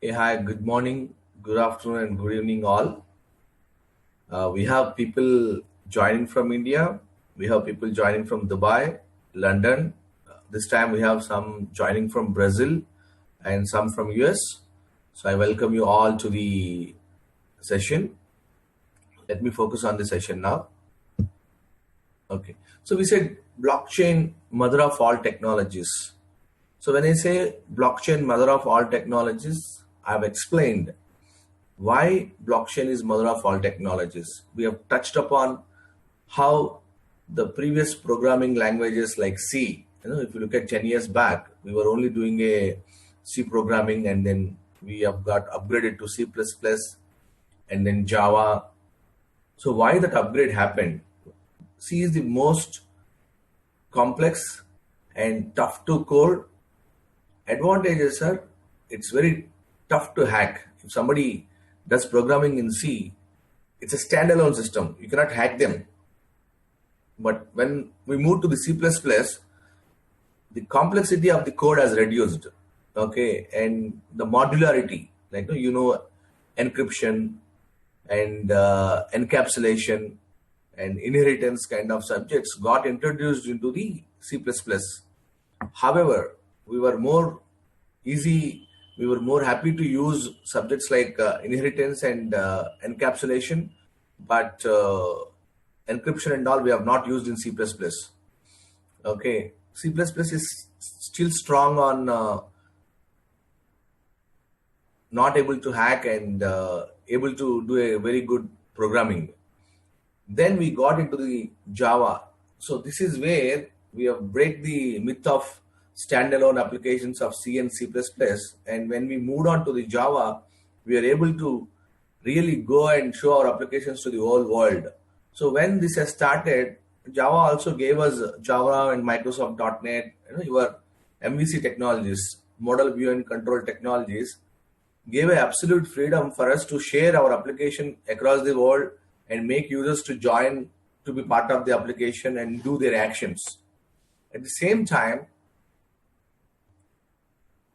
Hey, hi, good morning, good afternoon, and good evening, all. We have people joining from India, we have people joining from Dubai, London. This time we have some joining from Brazil and some from US. So I welcome you all to the session. Let me focus on the session now. Okay. So we said blockchain, mother of all technologies. So when I say blockchain, mother of all technologies, I've explained why blockchain is mother of all technologies. We have touched upon how the previous programming languages like C, if you look at 10 years back, we were only doing a C programming, and then we have got upgraded to C++ and then Java. So why that upgrade happened? C is the most complex and tough to code. Advantages are it's very tough to hack. If somebody does programming in C, it's a standalone system. You cannot hack them. But when we move to the C++, the complexity of the code has reduced. Okay, and the modularity, like encryption and encapsulation and inheritance kind of subjects got introduced into the C++. However, we were more easy, we were more happy to use subjects like inheritance and encapsulation, but encryption and all we have not used in C++. Okay, C++ is still strong on not able to hack and able to do a very good programming. Then we got into the Java. So this is where we have break the myth of standalone applications of C and C++. And when we moved on to the Java, we are able to really go and show our applications to the whole world. So when this has started, Java also gave us Java and Microsoft .NET, your MVC technologies, model view and control technologies, gave a absolute freedom for us to share our application across the world and make users to join to be part of the application and do their actions. At the same time,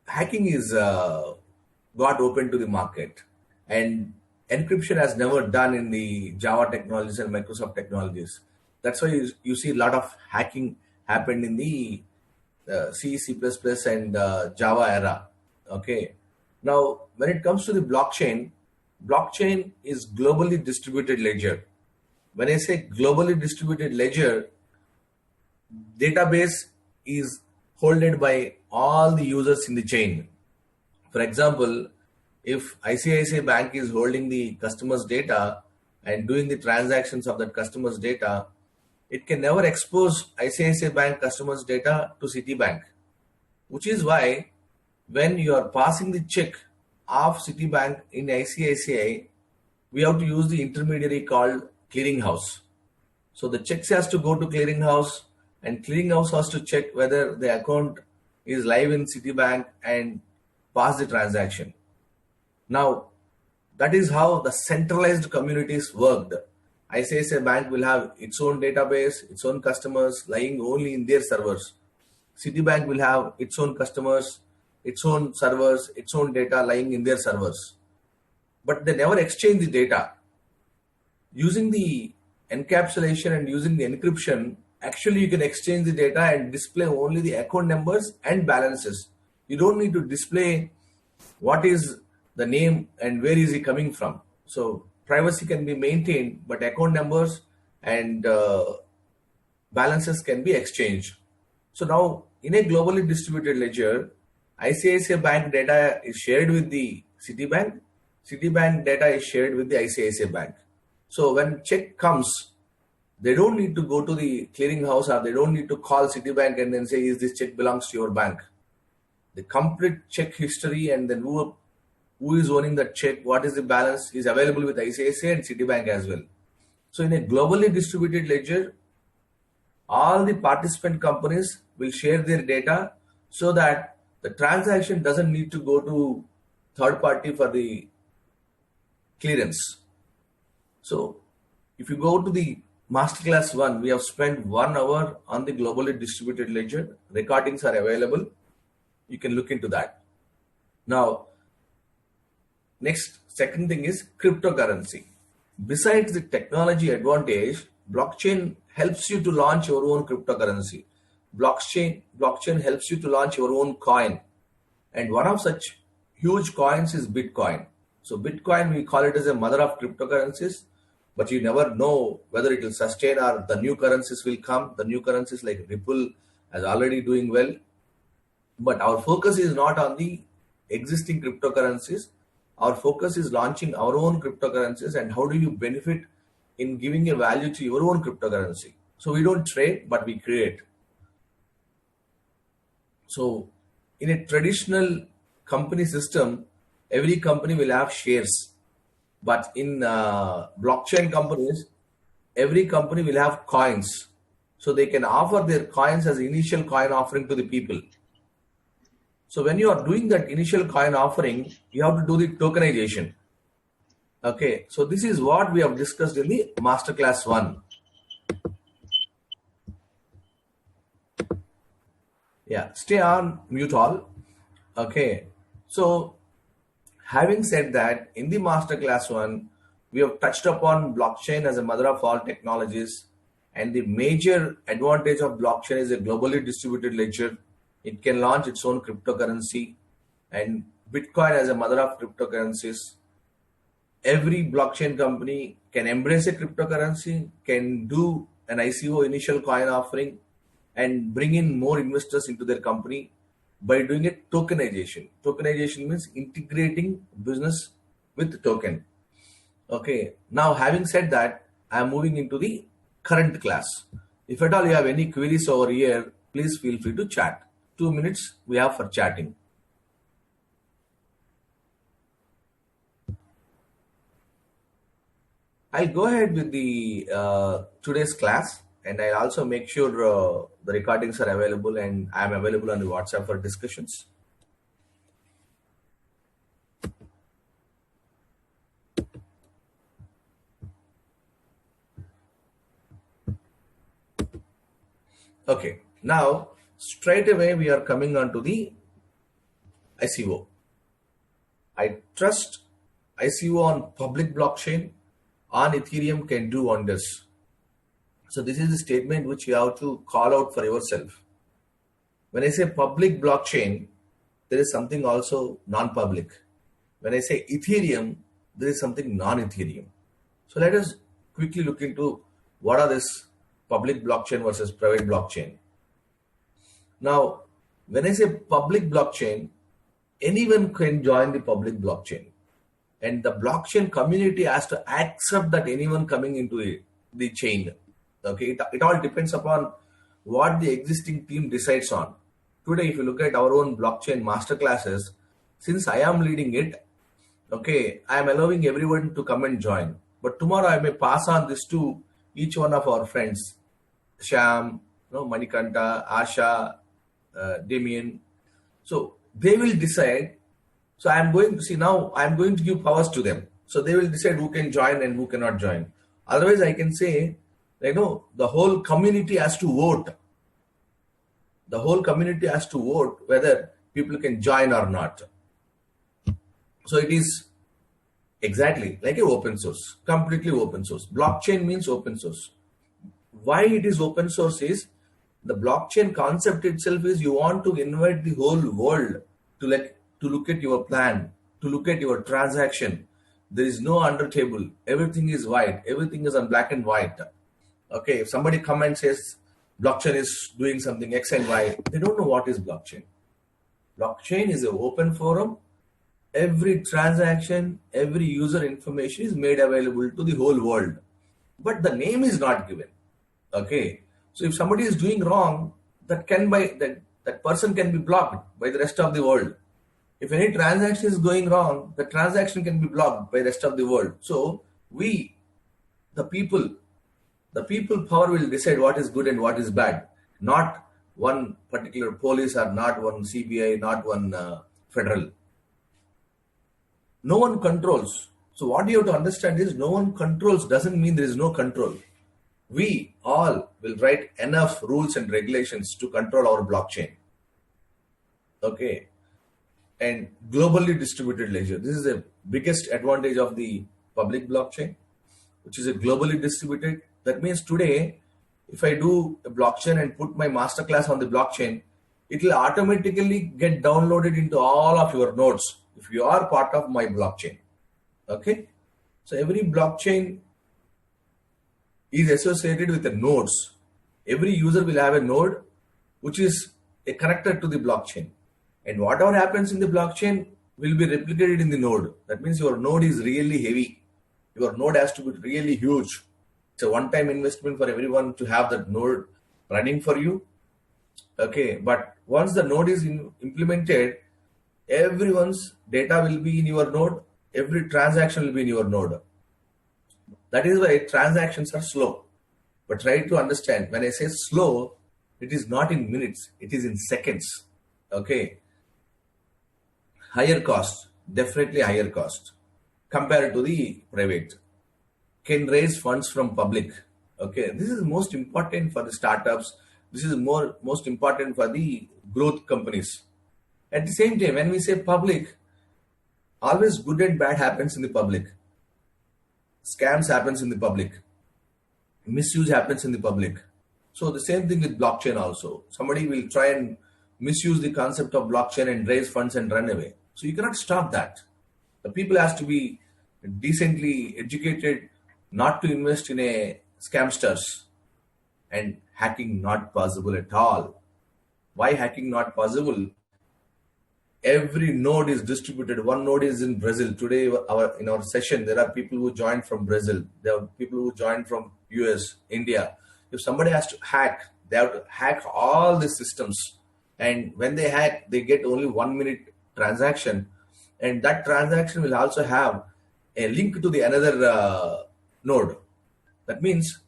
hacking is got open to the market, and encryption has never done in the Java technologies and Microsoft technologies. That's why you see a lot of hacking happened in the C, C++ and Java era. Okay. Now, when it comes to the blockchain, blockchain is globally distributed ledger. When I say globally distributed ledger, database is holded by all the users in the chain. For example, if ICICI Bank is holding the customer's data and doing the transactions of that customer's data, it can never expose ICICI Bank customer's data to Citibank, which is why when you are passing the check of Citibank in ICICI, we have to use the intermediary called clearinghouse. So the checks has to go to clearinghouse, and clearinghouse has to check whether the account is live in Citibank and pass the transaction. Now, that is how the centralized communities worked. ICICI Bank will have its own database, its own customers lying only in their servers. Citibank will have its own customers, its own servers, its own data lying in their servers. But they never exchange the data. Using the encapsulation and using the encryption, actually you can exchange the data and display only the account numbers and balances. You don't need to display what is the name and where is he coming from. So privacy can be maintained, but account numbers and balances can be exchanged. So now in a globally distributed ledger, ICICI Bank data is shared with the Citibank. Citibank data is shared with the ICICI Bank. So when check comes, they don't need to go to the clearinghouse, or they don't need to call Citibank and then say, is this check belongs to your bank? The complete check history and then who is owning that check, what is the balance, is available with ICICI and Citibank as well. So in a globally distributed ledger, all the participant companies will share their data so that the transaction doesn't need to go to third party for the clearance. So if you go to the Masterclass 1, we have spent 1 hour on the globally distributed ledger. Recordings are available. You can look into that. Now, Next, second thing is cryptocurrency. Besides the technology advantage, blockchain helps you to launch your own cryptocurrency. Blockchain helps you to launch your own coin. And one of such huge coins is Bitcoin. So Bitcoin, we call it as a mother of cryptocurrencies, but you never know whether it will sustain or the new currencies will come. The new currencies like Ripple is already doing well. But our focus is not on the existing cryptocurrencies. Our focus is launching our own cryptocurrencies and how do you benefit in giving a value to your own cryptocurrency. So we don't trade, but we create. So in a traditional company system, every company will have shares. But in blockchain companies, every company will have coins. So they can offer their coins as initial coin offering to the people. So when you are doing that initial coin offering, you have to do the tokenization. Okay, so this is what we have discussed in the masterclass 1. Yeah, stay on mute all. Okay, so having said that, in the masterclass 1, we have touched upon blockchain as a mother of all technologies, and the major advantage of blockchain is a globally distributed ledger. It can launch its own cryptocurrency, and Bitcoin as a mother of cryptocurrencies. Every blockchain company can embrace a cryptocurrency, can do an ICO initial coin offering, and bring in more investors into their company by doing a tokenization. Tokenization means integrating business with token. Okay, now having said that, I am moving into the current class. If at all you have any queries over here, please feel free to chat. 2 minutes we have for chatting. I'll go ahead with the today's class, and I'll also make sure the recordings are available, and I'm available on the WhatsApp for discussions. Okay, now straight away we are coming on to the ICO. I trust ICO on public blockchain on Ethereum can do wonders. So this is a statement which you have to call out for yourself. When I say public blockchain, there is something also non-public. When I say Ethereum, there is something non-Ethereum. So let us quickly look into what are this public blockchain versus private blockchain. Now, when I say public blockchain, anyone can join the public blockchain. And the blockchain community has to accept that anyone coming into the chain. Okay, it all depends upon what the existing team decides on. Today, if you look at our own blockchain masterclasses, since I am leading it, okay, I am allowing everyone to come and join. But tomorrow I may pass on this to each one of our friends, Sham, Manikanta, Asha, Damien. So they will decide. So I'm going to see now, I'm going to give powers to them. So they will decide who can join and who cannot join. Otherwise, I can say, the whole community has to vote. The whole community has to vote whether people can join or not. So it is exactly like an open source, completely open source. Blockchain means open source. Why it is open source is the blockchain concept itself is you want to invite the whole world to look at your plan, to look at your transaction. There is no under table. Everything is white. Everything is on black and white. Okay, if somebody comes and says blockchain is doing something X and Y, they don't know what is blockchain. Blockchain is an open forum. Every transaction, every user information is made available to the whole world. But the name is not given. Okay, so if somebody is doing wrong, that person can be blocked by the rest of the world. If any transaction is going wrong, the transaction can be blocked by the rest of the world. So the people power will decide what is good and what is bad. Not one particular police or not one CBI, not one federal. No one controls. So what you have to understand is no one controls doesn't mean there is no control. We all will write enough rules and regulations to control our blockchain. Okay. and globally distributed ledger. This is the biggest advantage of the public blockchain, which is a globally distributed. That means today, if I do a blockchain and put my masterclass on the blockchain, it will automatically get downloaded into all of your nodes if you are part of my blockchain. Okay, so every blockchain is associated with the nodes. Every user will have a node which is a connector to the blockchain, and whatever happens in the blockchain will be replicated in the node. That means your node is really heavy. Your node has to be really huge. It's a one-time investment for everyone to have that node running for you. Okay, but once the node is implemented, everyone's data will be in your node. Every transaction will be in your node. That is why transactions are slow. But try to understand, when I say slow, it is not in minutes, it is in seconds. Okay. Higher cost, definitely higher cost compared to the private. Can raise funds from public. Okay. This is most important for the startups. This is most important for the growth companies. At the same time, when we say public, always good and bad happens in the public. Scams happens in the public. Misuse happens in the public. So the same thing with blockchain also. Somebody will try and misuse the concept of blockchain and raise funds and run away. So you cannot stop that. The people has to be decently educated not to invest in a scamsters, and hacking not possible at all. Why hacking not possible? Every node is distributed. One node is in Brazil. Today, in our session, there are people who joined from Brazil. There are people who joined from US, India. If somebody has to hack, they have to hack all the systems. And when they hack, they get only 1 minute transaction. And that transaction will also have a link to the another node. That means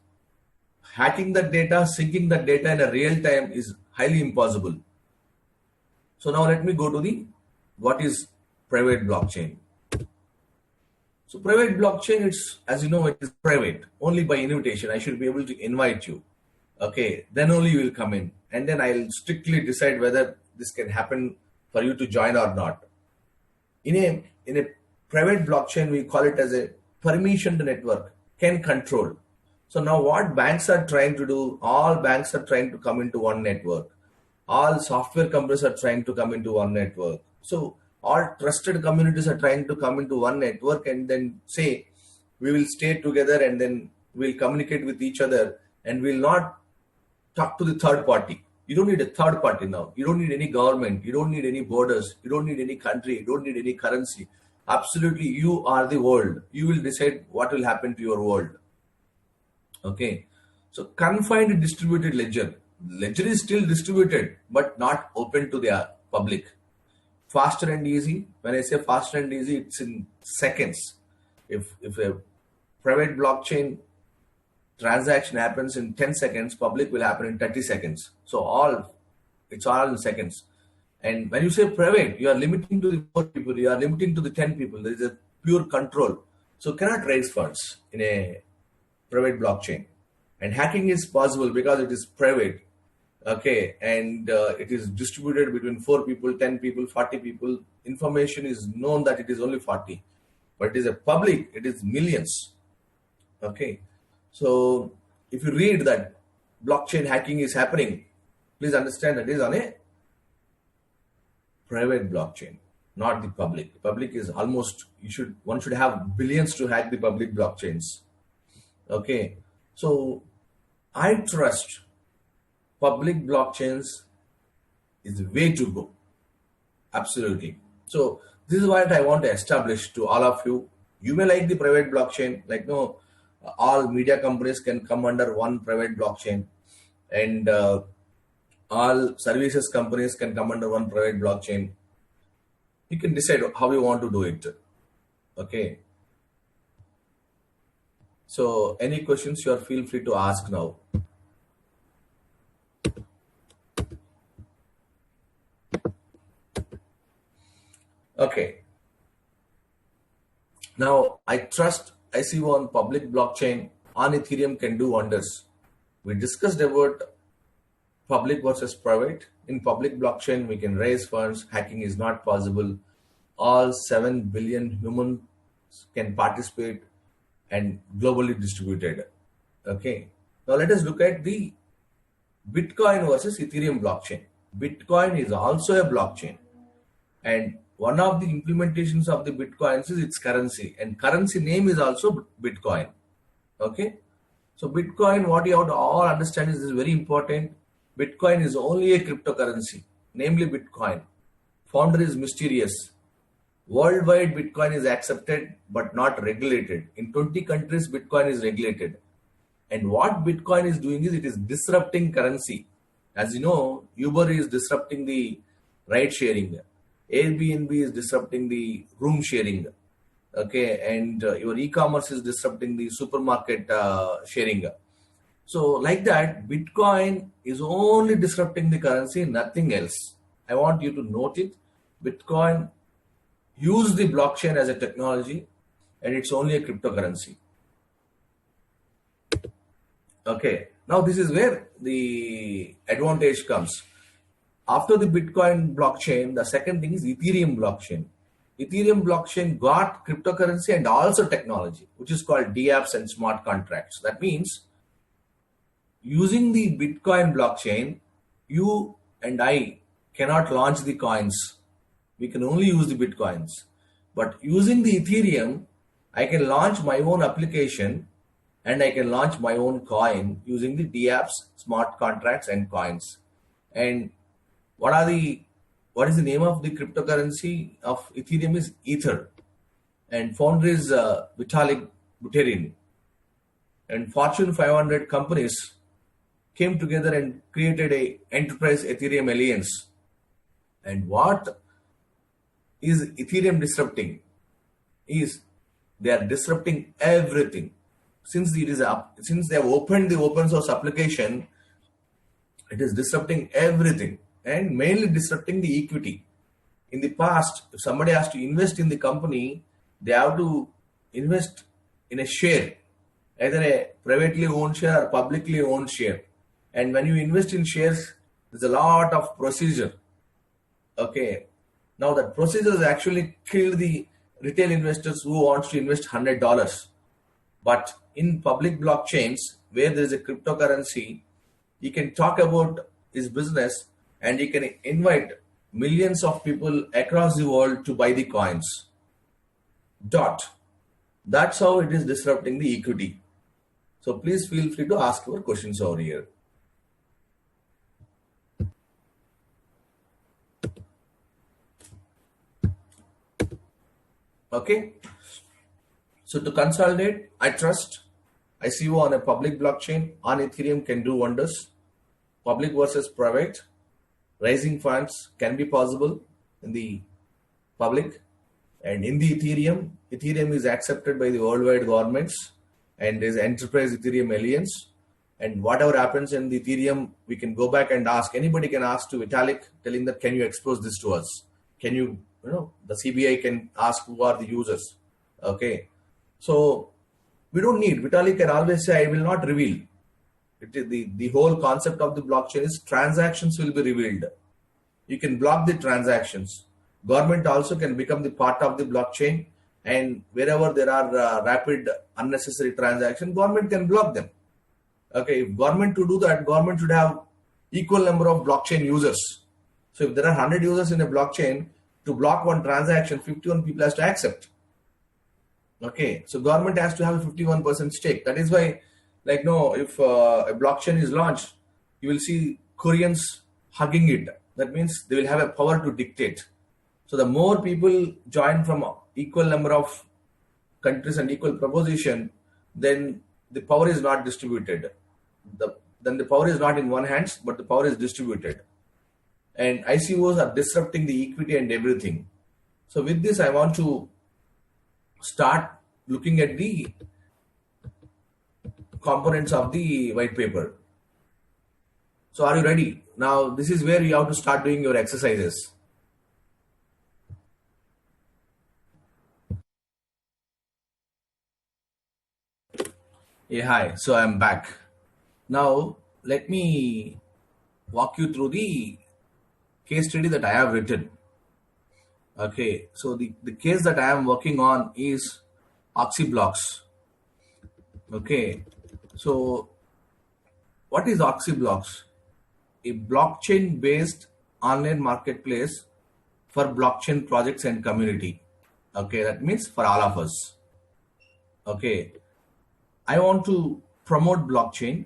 hacking that data, syncing that data in a real time is highly impossible. So now let me go to what is private blockchain. So private blockchain, it's, as you know, it is private, only by invitation. I should be able to invite you. Okay, then only you will come in. And then I'll strictly decide whether this can happen for you to join or not. In a private blockchain, we call it as a permissioned network, can control. So now what banks are trying to do, all banks are trying to come into one network. All software companies are trying to come into one network. So all trusted communities are trying to come into one network and then say, we will stay together and then we'll communicate with each other and we'll not talk to the third party. You don't need a third party now. You don't need any government. You don't need any borders. You don't need any country. You don't need any currency. Absolutely, you are the world. You will decide what will happen to your world. Okay. So confined distributed ledger. Ledger is still distributed, but not open to the public. Faster and easy. When I say faster and easy, it's in seconds. If a private blockchain transaction happens in 10 seconds, public will happen in 30 seconds. So it's all in seconds. And when you say private, you are limiting to the 4 people, you are limiting to the 10 people. There is a pure control. So cannot raise funds in a private blockchain. And hacking is possible because it is private. Okay, and it is distributed between 4 people, 10 people, 40 people. Information is known that it is only 40, but it is a public, it is millions. Okay, so if you read that blockchain hacking is happening, please understand that it is on a private blockchain, not the public. The public is almost, one should have billions to hack the public blockchains. Okay, so I trust public blockchains is the way to go. Absolutely. So this is what I want to establish to all of you. You may like the private blockchain, like no, all media companies can come under one private blockchain, and all services companies can come under one private blockchain. You can decide how you want to do it. Okay. So any questions, you are feel free to ask now. Okay. Now I trust ICO on public blockchain on Ethereum can do wonders. We discussed about public versus private in public blockchain, we can raise funds. Hacking is not possible. All 7 billion humans can participate and globally distributed. Okay. Now let us look at the Bitcoin versus Ethereum blockchain. Bitcoin is also a blockchain, and one of the implementations of the Bitcoins is its currency, and currency name is also Bitcoin. Okay. So Bitcoin, what you have to all understand is very important. Bitcoin is only a cryptocurrency, namely Bitcoin. Founder is mysterious. Worldwide, Bitcoin is accepted but not regulated. In 20 countries, Bitcoin is regulated. And what Bitcoin is doing is it is disrupting currency. As you know, Uber is disrupting the ride sharing. Airbnb is disrupting the room sharing. Okay, and your e-commerce is disrupting the supermarket sharing. So like that, Bitcoin is only disrupting the currency, nothing else. I want you to note it. Bitcoin use the blockchain as a technology, and it's only a cryptocurrency. Okay, now this is where the advantage comes. After the Bitcoin blockchain, the second thing is Ethereum blockchain. Ethereum blockchain got cryptocurrency and also technology, which is called dApps and smart contracts. That means using the Bitcoin blockchain, you and I cannot launch the coins. We can only use the Bitcoins. But using the Ethereum, I can launch my own application and I can launch my own coin using the dApps, smart contracts, and coins. And what is the name of the cryptocurrency of Ethereum is Ether. And founder is Vitalik Buterin. And Fortune 500 companies came together and created a enterprise Ethereum alliance. And what is Ethereum disrupting? Is they are disrupting everything. Since they have opened the open source application, it is disrupting everything and mainly disrupting the equity. In the past, if somebody has to invest in the company, they have to invest in a share, either a privately owned share or publicly owned share. And when you invest in shares, there's a lot of procedure. Okay. Now that procedure has actually killed the retail investors who wants to invest $100. But in public blockchains, where there is a cryptocurrency, he can talk about his business and he can invite millions of people across the world to buy the coins. That's how it is disrupting the equity. So please feel free to ask your questions over here. Okay. So to consolidate, I trust ICO on a public blockchain on Ethereum can do wonders. Public versus private, raising funds can be possible in the public, and in the Ethereum is accepted by the worldwide governments, and there is enterprise Ethereum alliance. And whatever happens in the Ethereum, we can go back and ask. Anybody can ask to Vitalik, telling that can you expose this to us? Can you the CBI can ask who are the users. Okay, so we don't need. Vitalik can always say, I will not reveal. The whole concept of the blockchain is transactions will be revealed. You can block the transactions. Government also can become the part of the blockchain, and wherever there are rapid unnecessary transactions, government can block them. Okay, if government to do that, government should have equal number of blockchain users. So if there are 100 users in a blockchain, to block one transaction, 51 people has to accept. Okay, so government has to have a 51% stake. That is why, if a blockchain is launched, you will see Koreans hugging it. That means they will have a power to dictate. So the more people join from equal number of countries and equal proposition, then the power is not distributed. Then the power is not in one hand, but the power is distributed. And ICOs are disrupting the equity and everything. So with this, I want to start looking at the components of the white paper. So are you ready? Now, this is where you have to start doing your exercises. Yeah, hi. So I'm back. Now, let me walk you through the case study that I have written. Okay, so the case that I am working on is Oxyblocks. Okay, so what is Oxyblocks? A blockchain based online marketplace for blockchain projects and community. Okay, that means for all of us. Okay, I want to promote blockchain.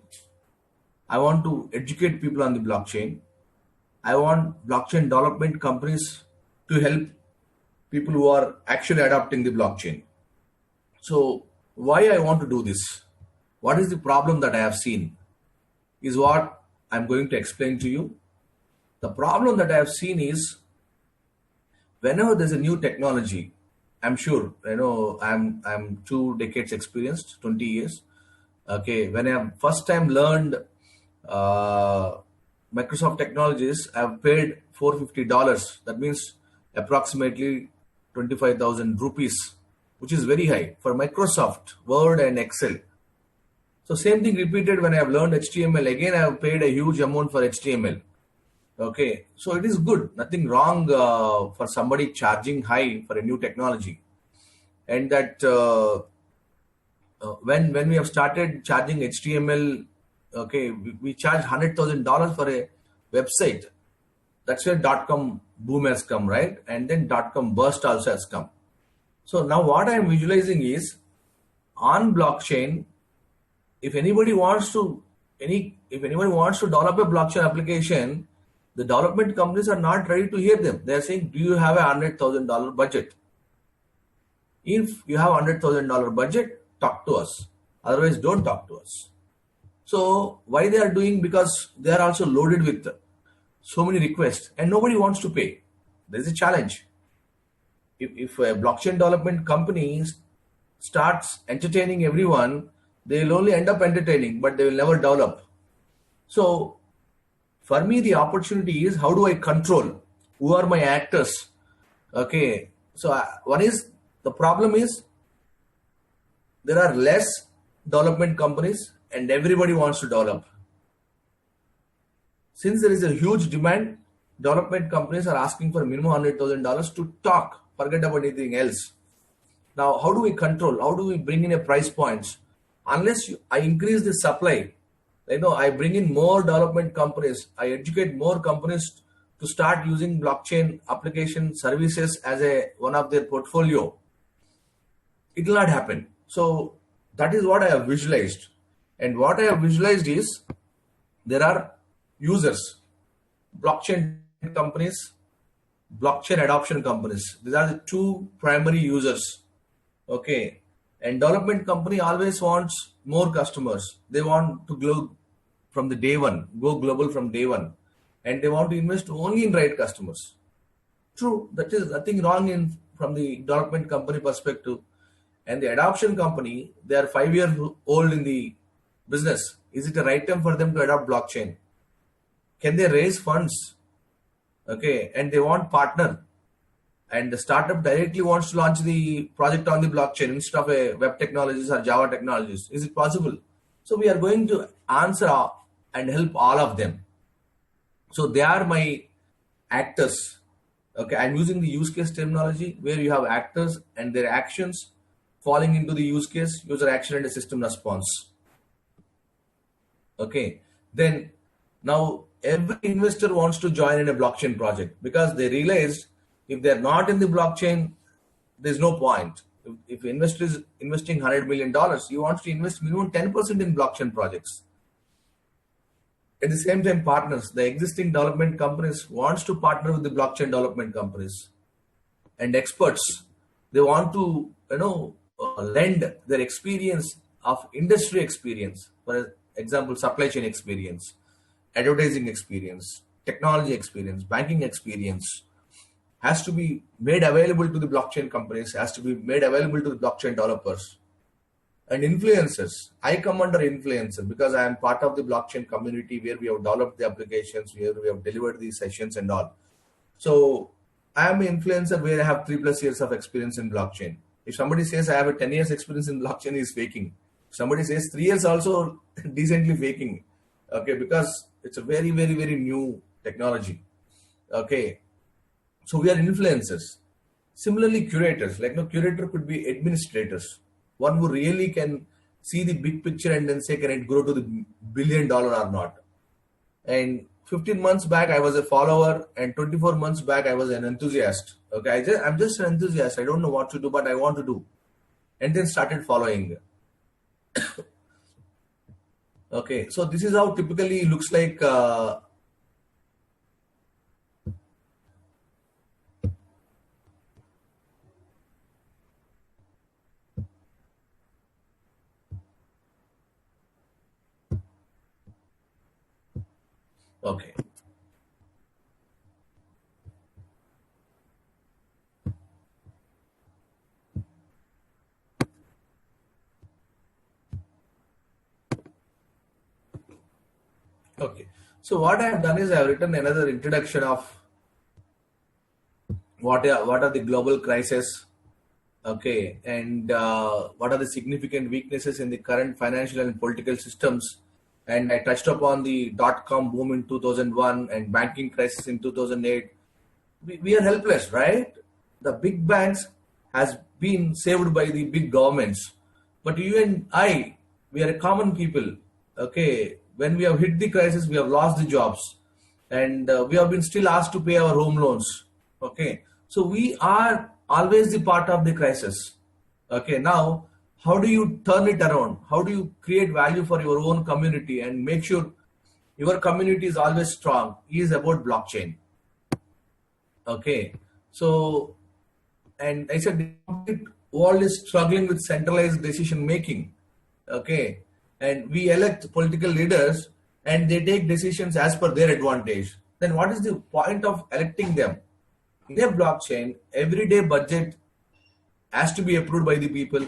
I want to educate people on the blockchain. I want blockchain development companies to help people who are actually adopting the blockchain. So why I want to do this? What is the problem that I have seen? Is what I'm going to explain to you. The problem that I have seen is whenever there's a new technology, I'm sure I'm 2 decades experienced, 20 years. Okay, when I first time learned uh, Microsoft technologies, I've paid $450. That means approximately 25,000 rupees, which is very high for Microsoft Word and Excel. So same thing repeated when I have learned HTML. Again, I have paid a huge amount for HTML. Okay, so it is good. Nothing wrong for somebody charging high for a new technology. And that when we have started charging HTML, okay, we charge $100,000 for a website. That's where .com boom has come, right? And then .com burst also has come. So now what I am visualizing is on blockchain. If anybody wants to develop a blockchain application, the development companies are not ready to hear them. They are saying, "Do you have a $100,000 budget? If you have $100,000 budget, talk to us. Otherwise, don't talk to us." So why they are doing? Because they are also loaded with so many requests, and nobody wants to pay. There is a challenge. If a blockchain development company starts entertaining everyone, they will only end up entertaining, but they will never develop. So for me, the opportunity is how do I control? Who are my actors? Okay. So one is the problem is there are less development companies and everybody wants to develop. Since there is a huge demand, development companies are asking for minimum $100,000 to talk. Forget about anything else. Now, how do we control? How do we bring in a price points? Unless I increase the supply, I bring in more development companies, I educate more companies to start using blockchain application services as one of their portfolio. It will not happen. So that is what I have visualized. And what I have visualized is there are users, blockchain companies, blockchain adoption companies. These are the 2 primary users. Okay. And development company always wants more customers. They want to go from the day one, go global from day one. And they want to invest only in right customers. True, that is nothing wrong from the development company perspective. And the adoption company, they are 5 years old in the business. Is it the right time for them to adopt blockchain? Can they raise funds? Okay, and they want partner. And the startup directly wants to launch the project on the blockchain instead of a web technologies or Java technologies. Is it possible? So we are going to answer and help all of them. So they are my actors. Okay, I'm using the use case terminology where you have actors and their actions falling into the use case, user action and a system response. Okay, then now every investor wants to join in a blockchain project because they realized if they're not in the blockchain, there's no point. If investor is investing $100 million, he wants to invest minimum 10% in blockchain projects. At the same time, partners, the existing development companies wants to partner with the blockchain development companies. And experts, they want to, lend their experience of industry experience. For example, supply chain experience, advertising experience, technology experience, banking experience, has to be made available to the blockchain companies, has to be made available to the blockchain developers. And influencers, I come under influencer because I am part of the blockchain community where we have developed the applications, where we have delivered these sessions and all. So I am an influencer where I have 3+ years of experience in blockchain. If somebody says I have a 10 years experience in blockchain, he is faking. If somebody says 3 years, also decently faking. Okay, because it's a very, very, very new technology. Okay, so we are influencers. Similarly, curators, like no curator could be administrators, one who really can see the big picture and then say, can it grow to the $1 billion or not? And 15 months back I was a follower, and 24 months back I was an enthusiast. Okay, I'm just an enthusiast. I don't know what to do, but I want to do, and then started following. Okay, so this is how typically looks like. Okay, okay. So what I have done is I have written another introduction of what are the global crises. Okay, and what are the significant weaknesses in the current financial and political systems? And I touched upon the dot-com boom in 2001 and banking crisis in 2008. We are helpless, right? The big banks has been saved by the big governments, but you and I, we are a common people. Okay, when we have hit the crisis, we have lost the jobs, and we have been still asked to pay our home loans. Okay, so we are always the part of the crisis. Okay, now how do you turn it around? How do you create value for your own community and make sure your community is always strong? Is about blockchain. Okay, so and I said the complete world is struggling with centralized decision making. Okay, and we elect political leaders and they take decisions as per their advantage. Then what is the point of electing them? In a blockchain, everyday budget has to be approved by the people.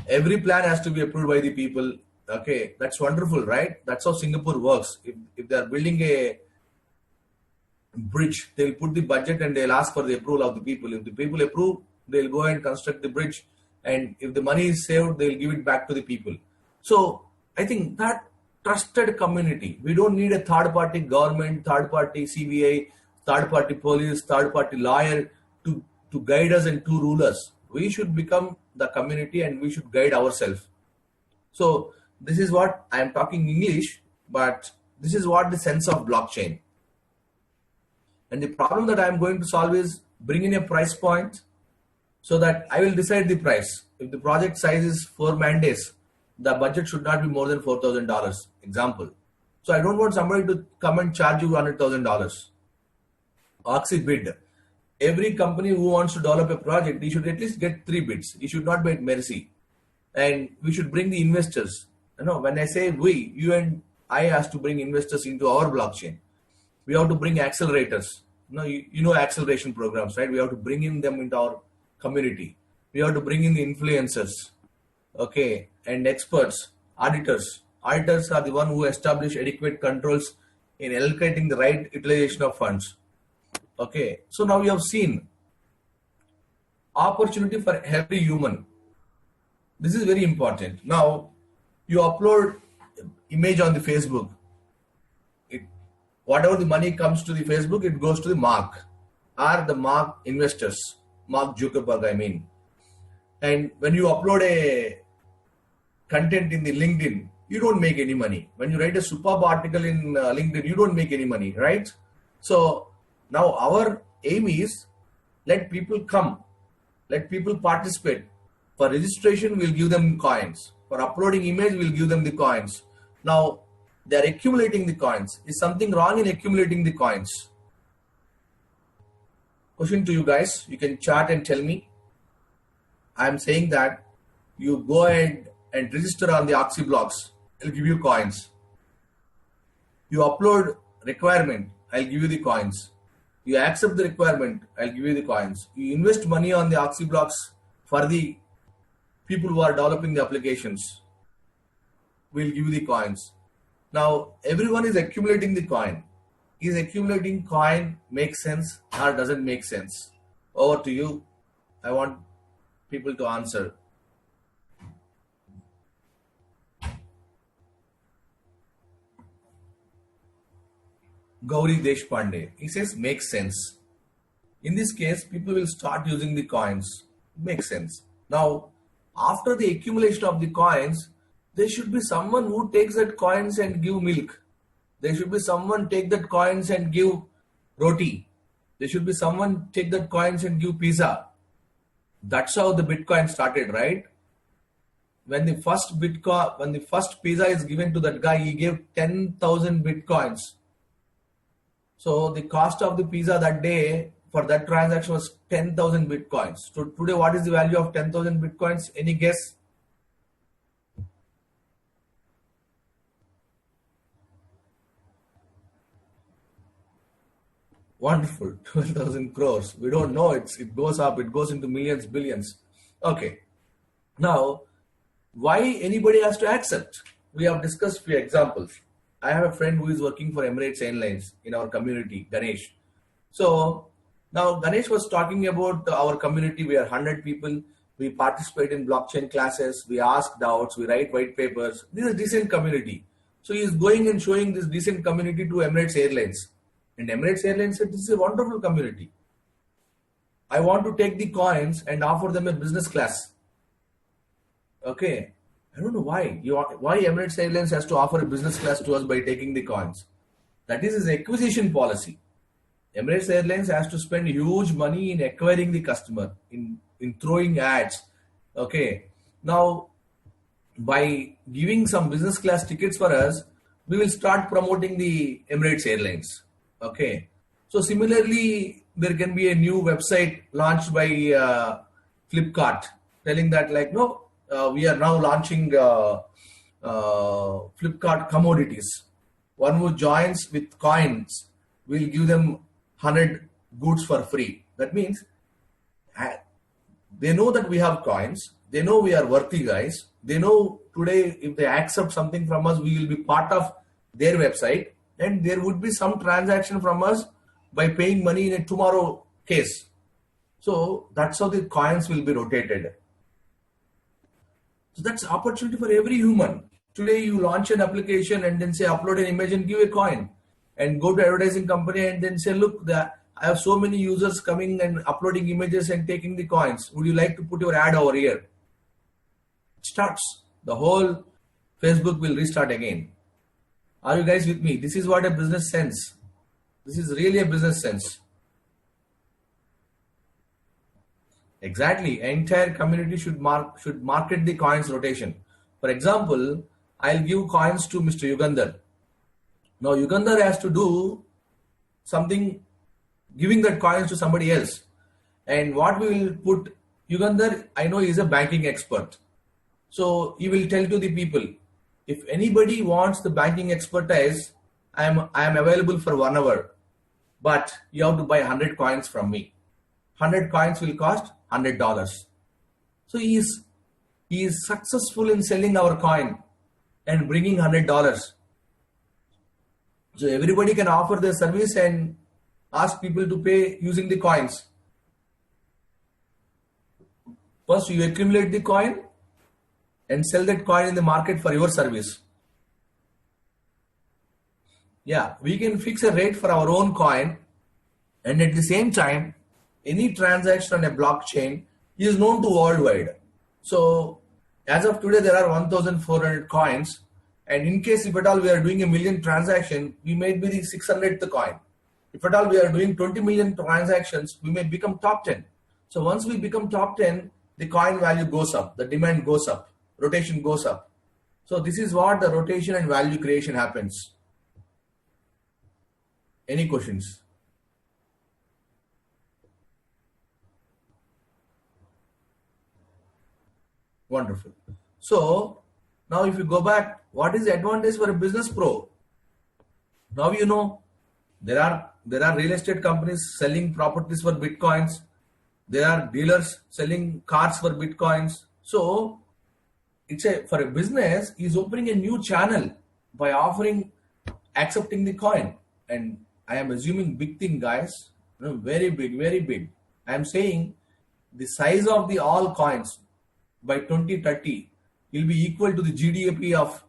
Every plan has to be approved by the people. Okay, that's wonderful, right? That's how Singapore works. If they are building a bridge, they'll put the budget and they'll ask for the approval of the people. If the people approve, they'll go and construct the bridge. And if the money is saved, they'll give it back to the people. So I think that trusted community, we don't need a third party government, third party CBI, third party police, third party lawyer to guide us and to rule us. We should become the community and we should guide ourselves. So this is what I am talking English, but this is what the sense of blockchain. And the problem that I am going to solve is bring in a price point so that I will decide the price. If the project size is 4 man days, the budget should not be more than $4,000. Example. So I don't want somebody to come and charge you $100,000. Oxy bid. Every company who wants to develop a project, he should at least get 3 bids. He should not be at mercy. And we should bring the investors. You know, when I say we, you and I has to bring investors into our blockchain. We have to bring accelerators. You know acceleration programs, right? We have to bring in them into our community. We have to bring in the influencers, okay, and experts, auditors. Auditors are the one who establish adequate controls in allocating the right utilization of funds. Okay, so now you have seen opportunity for every human. This is very important. Now you upload image on the Facebook. It, whatever the money comes to the Facebook, it goes to the Mark or the Mark investors, Mark Zuckerberg, I mean. And when you upload a content in the LinkedIn, you don't make any money. When you write a superb article in LinkedIn, you don't make any money, right? So now our aim is let people come, let people participate. For registration, we'll give them coins. For uploading image, we'll give them the coins. Now they are accumulating the coins. Is something wrong in accumulating the coins? Question to you guys. You can chat and tell me. I'm saying that you go ahead and register on the Oxy blocks. I'll give you coins. You upload requirement. I'll give you the coins. You accept the requirement. I'll give you the coins. You invest money on the Oxy blocks for the people who are developing the applications. We'll give you the coins. Now everyone is accumulating the coin. Is accumulating coin make sense or doesn't make sense? Over to you. I want people to answer. Gauri Deshpande. He says, makes sense. In this case, people will start using the coins. Makes sense. Now, after the accumulation of the coins, there should be someone who takes that coins and give milk. There should be someone take that coins and give roti. There should be someone take that coins and give pizza. That's how the Bitcoin started, right? When the first pizza is given to that guy, he gave 10,000 Bitcoins. So the cost of the pizza that day for that transaction was 10,000 Bitcoins. So today, what is the value of 10,000 Bitcoins? Any guess? Wonderful. 12,000 crores. We don't know. It goes up. It goes into millions, billions. Okay. Now, why anybody has to accept? We have discussed few examples. I have a friend who is working for Emirates Airlines in our community, Ganesh. So now Ganesh was talking about our community. We are 100 people. We participate in blockchain classes. We ask doubts. We write white papers. This is a decent community. So he is going and showing this decent community to Emirates Airlines. And Emirates Airlines said, this is a wonderful community. I want to take the coins and offer them a business class. Okay. I don't know why. Why Emirates Airlines has to offer a business class to us by taking the coins. That is his acquisition policy. Emirates Airlines has to spend huge money in acquiring the customer, in throwing ads. Okay. Now, by giving some business class tickets for us, we will start promoting the Emirates Airlines. Okay. So similarly, there can be a new website launched by Flipkart telling that like, no, we are now launching Flipkart commodities. One who joins with coins will give them 100 goods for free. That means they know that we have coins. They know we are worthy guys. They know today if they accept something from us, we will be part of their website. And there would be some transaction from us by paying money in a tomorrow case. So that's how the coins will be rotated. So that's opportunity for every human. Today you launch an application and then say upload an image and give a coin. And go to advertising company and then say, look, I have so many users coming and uploading images and taking the coins. Would you like to put your ad over here? It starts. The whole Facebook will restart again. Are you guys with me? This is what a business sense. This is really a business sense. Exactly. Entire community should market the coins rotation. For example, I'll give coins to Mr. Yugandhar. Now Yugandhar has to do something, giving that coins to somebody else. And what we will put, Yugandhar, I know he is a banking expert. So he will tell to the people, if anybody wants the banking expertise, I am available for 1 hour, but you have to buy 100 coins from me. 100 coins will cost $100. So he is successful in selling our coin and bringing $100. So everybody can offer their service and ask people to pay using the coins. First, you accumulate the coin and sell that coin in the market for your service. Yeah, we can fix a rate for our own coin, and at the same time, any transaction on a blockchain is known to worldwide. So as of today, there are 1,400 coins, and in case if at all we are doing 1 million transaction, we may be the 600th coin. If at all we are doing 20 million transactions, we may become top 10. So once we become top 10, the coin value goes up, the demand goes up, rotation goes up. So this is what the rotation and value creation happens. Any questions? Wonderful. So now if you go back, what is the advantage for a business pro? Now you know there are real estate companies selling properties for bitcoins. There are dealers selling cars for bitcoins. So for a business, is opening a new channel by accepting the coin. And I am assuming big thing, guys. Very big, very big. I am saying the size of the all coins by 2030 will be equal to the GDP of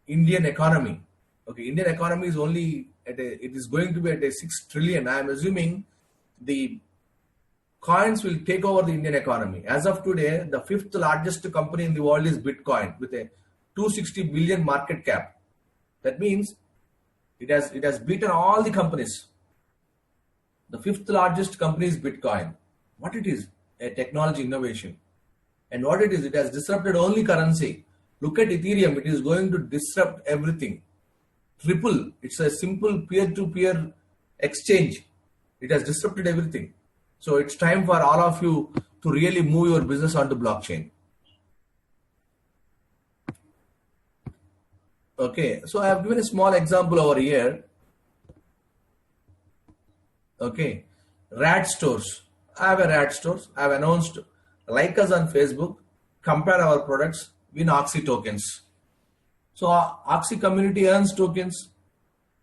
Indian economy. Okay, Indian economy is only it is going to be at a 6 trillion. I am assuming the coins will take over the Indian economy. As of today, the fifth largest company in the world is Bitcoin with a 260 billion market cap. That means it has beaten all the companies. The fifth largest company is Bitcoin. What it is? A technology innovation. And what it is? It has disrupted only currency. Look at Ethereum. It is going to disrupt everything. Ripple. It's a simple peer-to-peer exchange. It has disrupted everything. So it's time for all of you to really move your business onto blockchain. Okay. So I have given a small example over here. Okay, RAD stores. I have a RAD stores. I have announced like us on Facebook, compare our products, win Oxy tokens. So Oxy community earns tokens,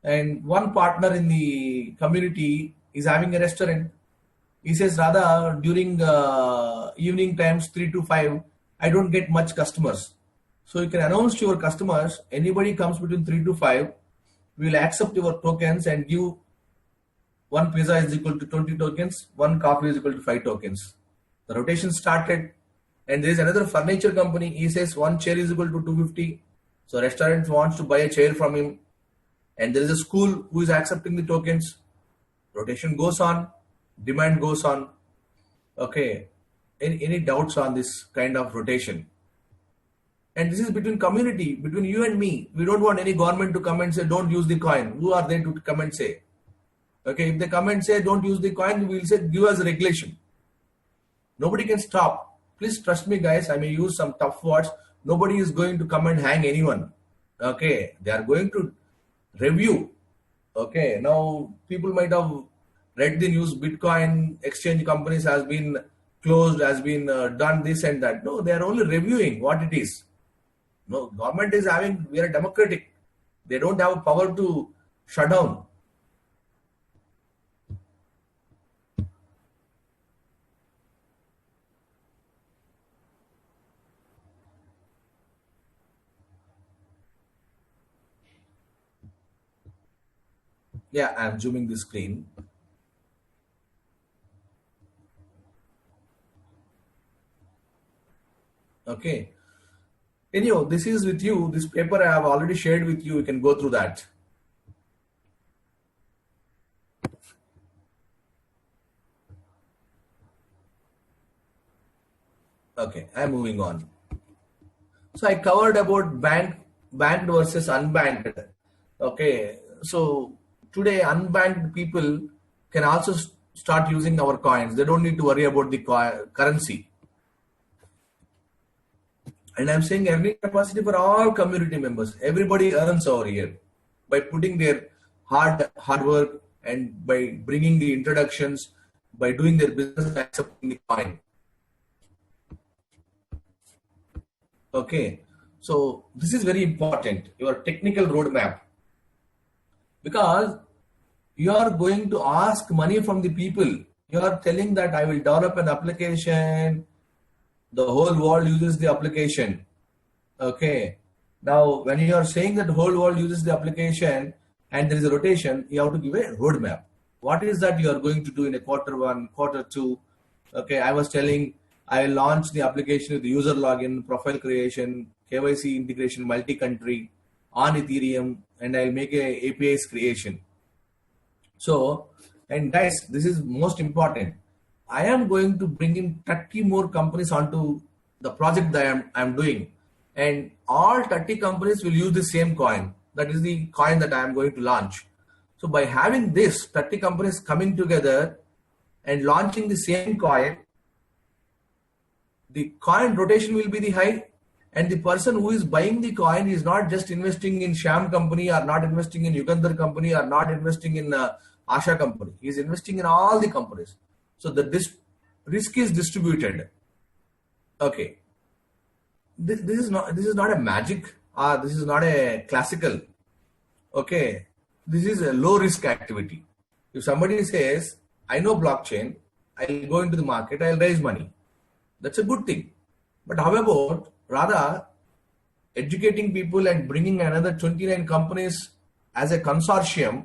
and one partner in the community is having a restaurant. He says, Radha, during evening times 3 to 5, I don't get much customers. So you can announce to your customers, anybody comes between 3 to 5, we will accept your tokens and give one pizza is equal to 20 tokens, one coffee is equal to 5 tokens. The rotation started, and there is another furniture company. He says one chair is equal to 250. So restaurant wants to buy a chair from him, and there is a school who is accepting the tokens. Rotation goes on, demand goes on. Okay, any doubts on this kind of rotation? And this is between community, between you and me. We don't want any government to come and say, don't use the coin. Who are they to come and say? Okay, if they come and say don't use the coin, we will say give us regulation. Nobody can stop. Please trust me, guys. I may use some tough words. Nobody is going to come and hang anyone. Okay, they are going to review. Okay, now people might have read the news. Bitcoin exchange companies has been closed, has been done this and that. No, they are only reviewing what it is. No, government is having. We are democratic. They don't have power to shut down. Yeah, I'm zooming the screen. Okay. Anyhow, this is with you. This paper I have already shared with you. You can go through that. Okay, I'm moving on. So I covered about banked versus unbanked. Okay, so today unbanked people can also start using our coins. They don't need to worry about the currency. And I'm saying earning capacity for all community members. Everybody earns over here by putting their hard work and by bringing the introductions, by doing their business and accepting the coin. Okay, so this is very important, your technical roadmap, because you are going to ask money from the people. You are telling that I will develop an application, the whole world uses the application. Okay, now when you are saying that the whole world uses the application and there is a rotation, you have to give a roadmap. What is that you are going to do in a quarter one, quarter two? Okay, I was telling I will launch the application with the user login, profile creation, KYC integration, multi-country on Ethereum, and I'll make a APIs creation. So, and guys, this is most important. I am going to bring in 30 more companies onto the project that I'm doing, and all 30 companies will use the same coin. That is the coin that I am going to launch. So by having this 30 companies coming together and launching the same coin, the coin rotation will be the high, and the person who is buying the coin is not just investing in Sham company or not investing in Yugandhar company or not investing in Asha company. He is investing in all the companies. So the risk is distributed. Okay, this is not a magic. This is not a classical. Okay, this is a low risk activity. If somebody says, I know blockchain, I'll go into the market, I'll raise money. That's a good thing. But how about rather educating people and bringing another 29 companies as a consortium,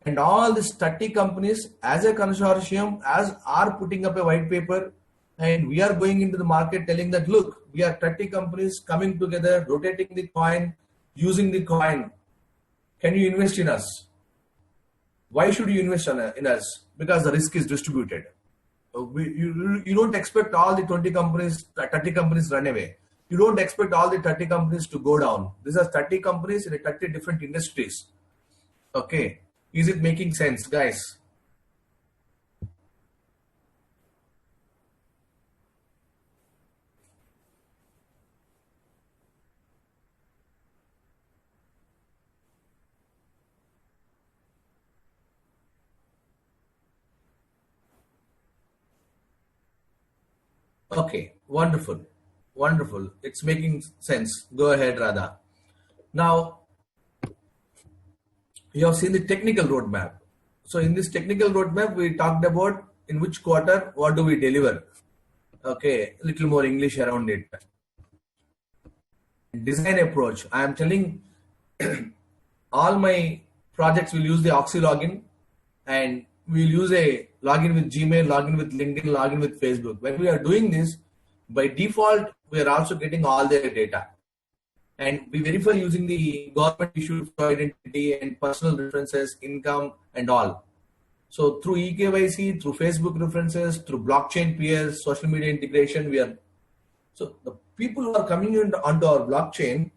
and all these 30 companies as a consortium as are putting up a white paper, and we are going into the market telling that, look, we are 30 companies coming together, rotating the coin, using the coin. Can you invest in us? Why should you invest in us? Because the risk is distributed. You don't expect all the 30 companies run away. You don't expect all the 30 companies to go down. These are 30 companies in 30 different industries. Okay. Is it making sense, guys? Okay, wonderful. Wonderful. It's making sense. Go ahead, Radha. Now, you have seen the technical roadmap. So in this technical roadmap, we talked about in which quarter, what do we deliver? Okay, a little more English around it. Design approach. I am telling all my projects will use the Oxy login, and we'll use a login with Gmail, login with LinkedIn, login with Facebook. When we are doing this, by default, we are also getting all their data. And we verify using the government issued identity and personal references, income, and all. So through eKYC, through Facebook references, through blockchain peers, social media integration, so the people who are coming onto our blockchain,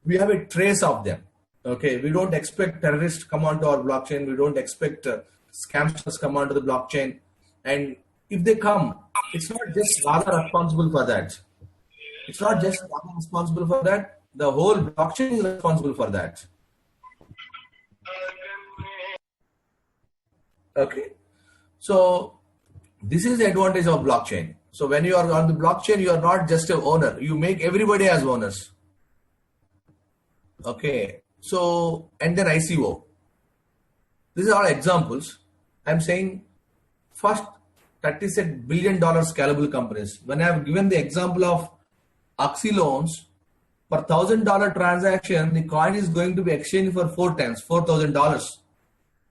we have a trace of them. Okay, we don't expect terrorists to come onto our blockchain. We don't expect scamsters come onto the blockchain. And if they come, it's not just Radha responsible for that. It's not just Radha responsible for that. The whole blockchain is responsible for that. Okay, so this is the advantage of blockchain. So when you are on the blockchain, you are not just an owner. You make everybody as owners. Okay, so and then ICO. These are all examples. I'm saying first 36 billion dollar scalable companies. When I have given the example of Oxy loans, per $1,000 transaction, the coin is going to be exchanged for 4 times, $4,000.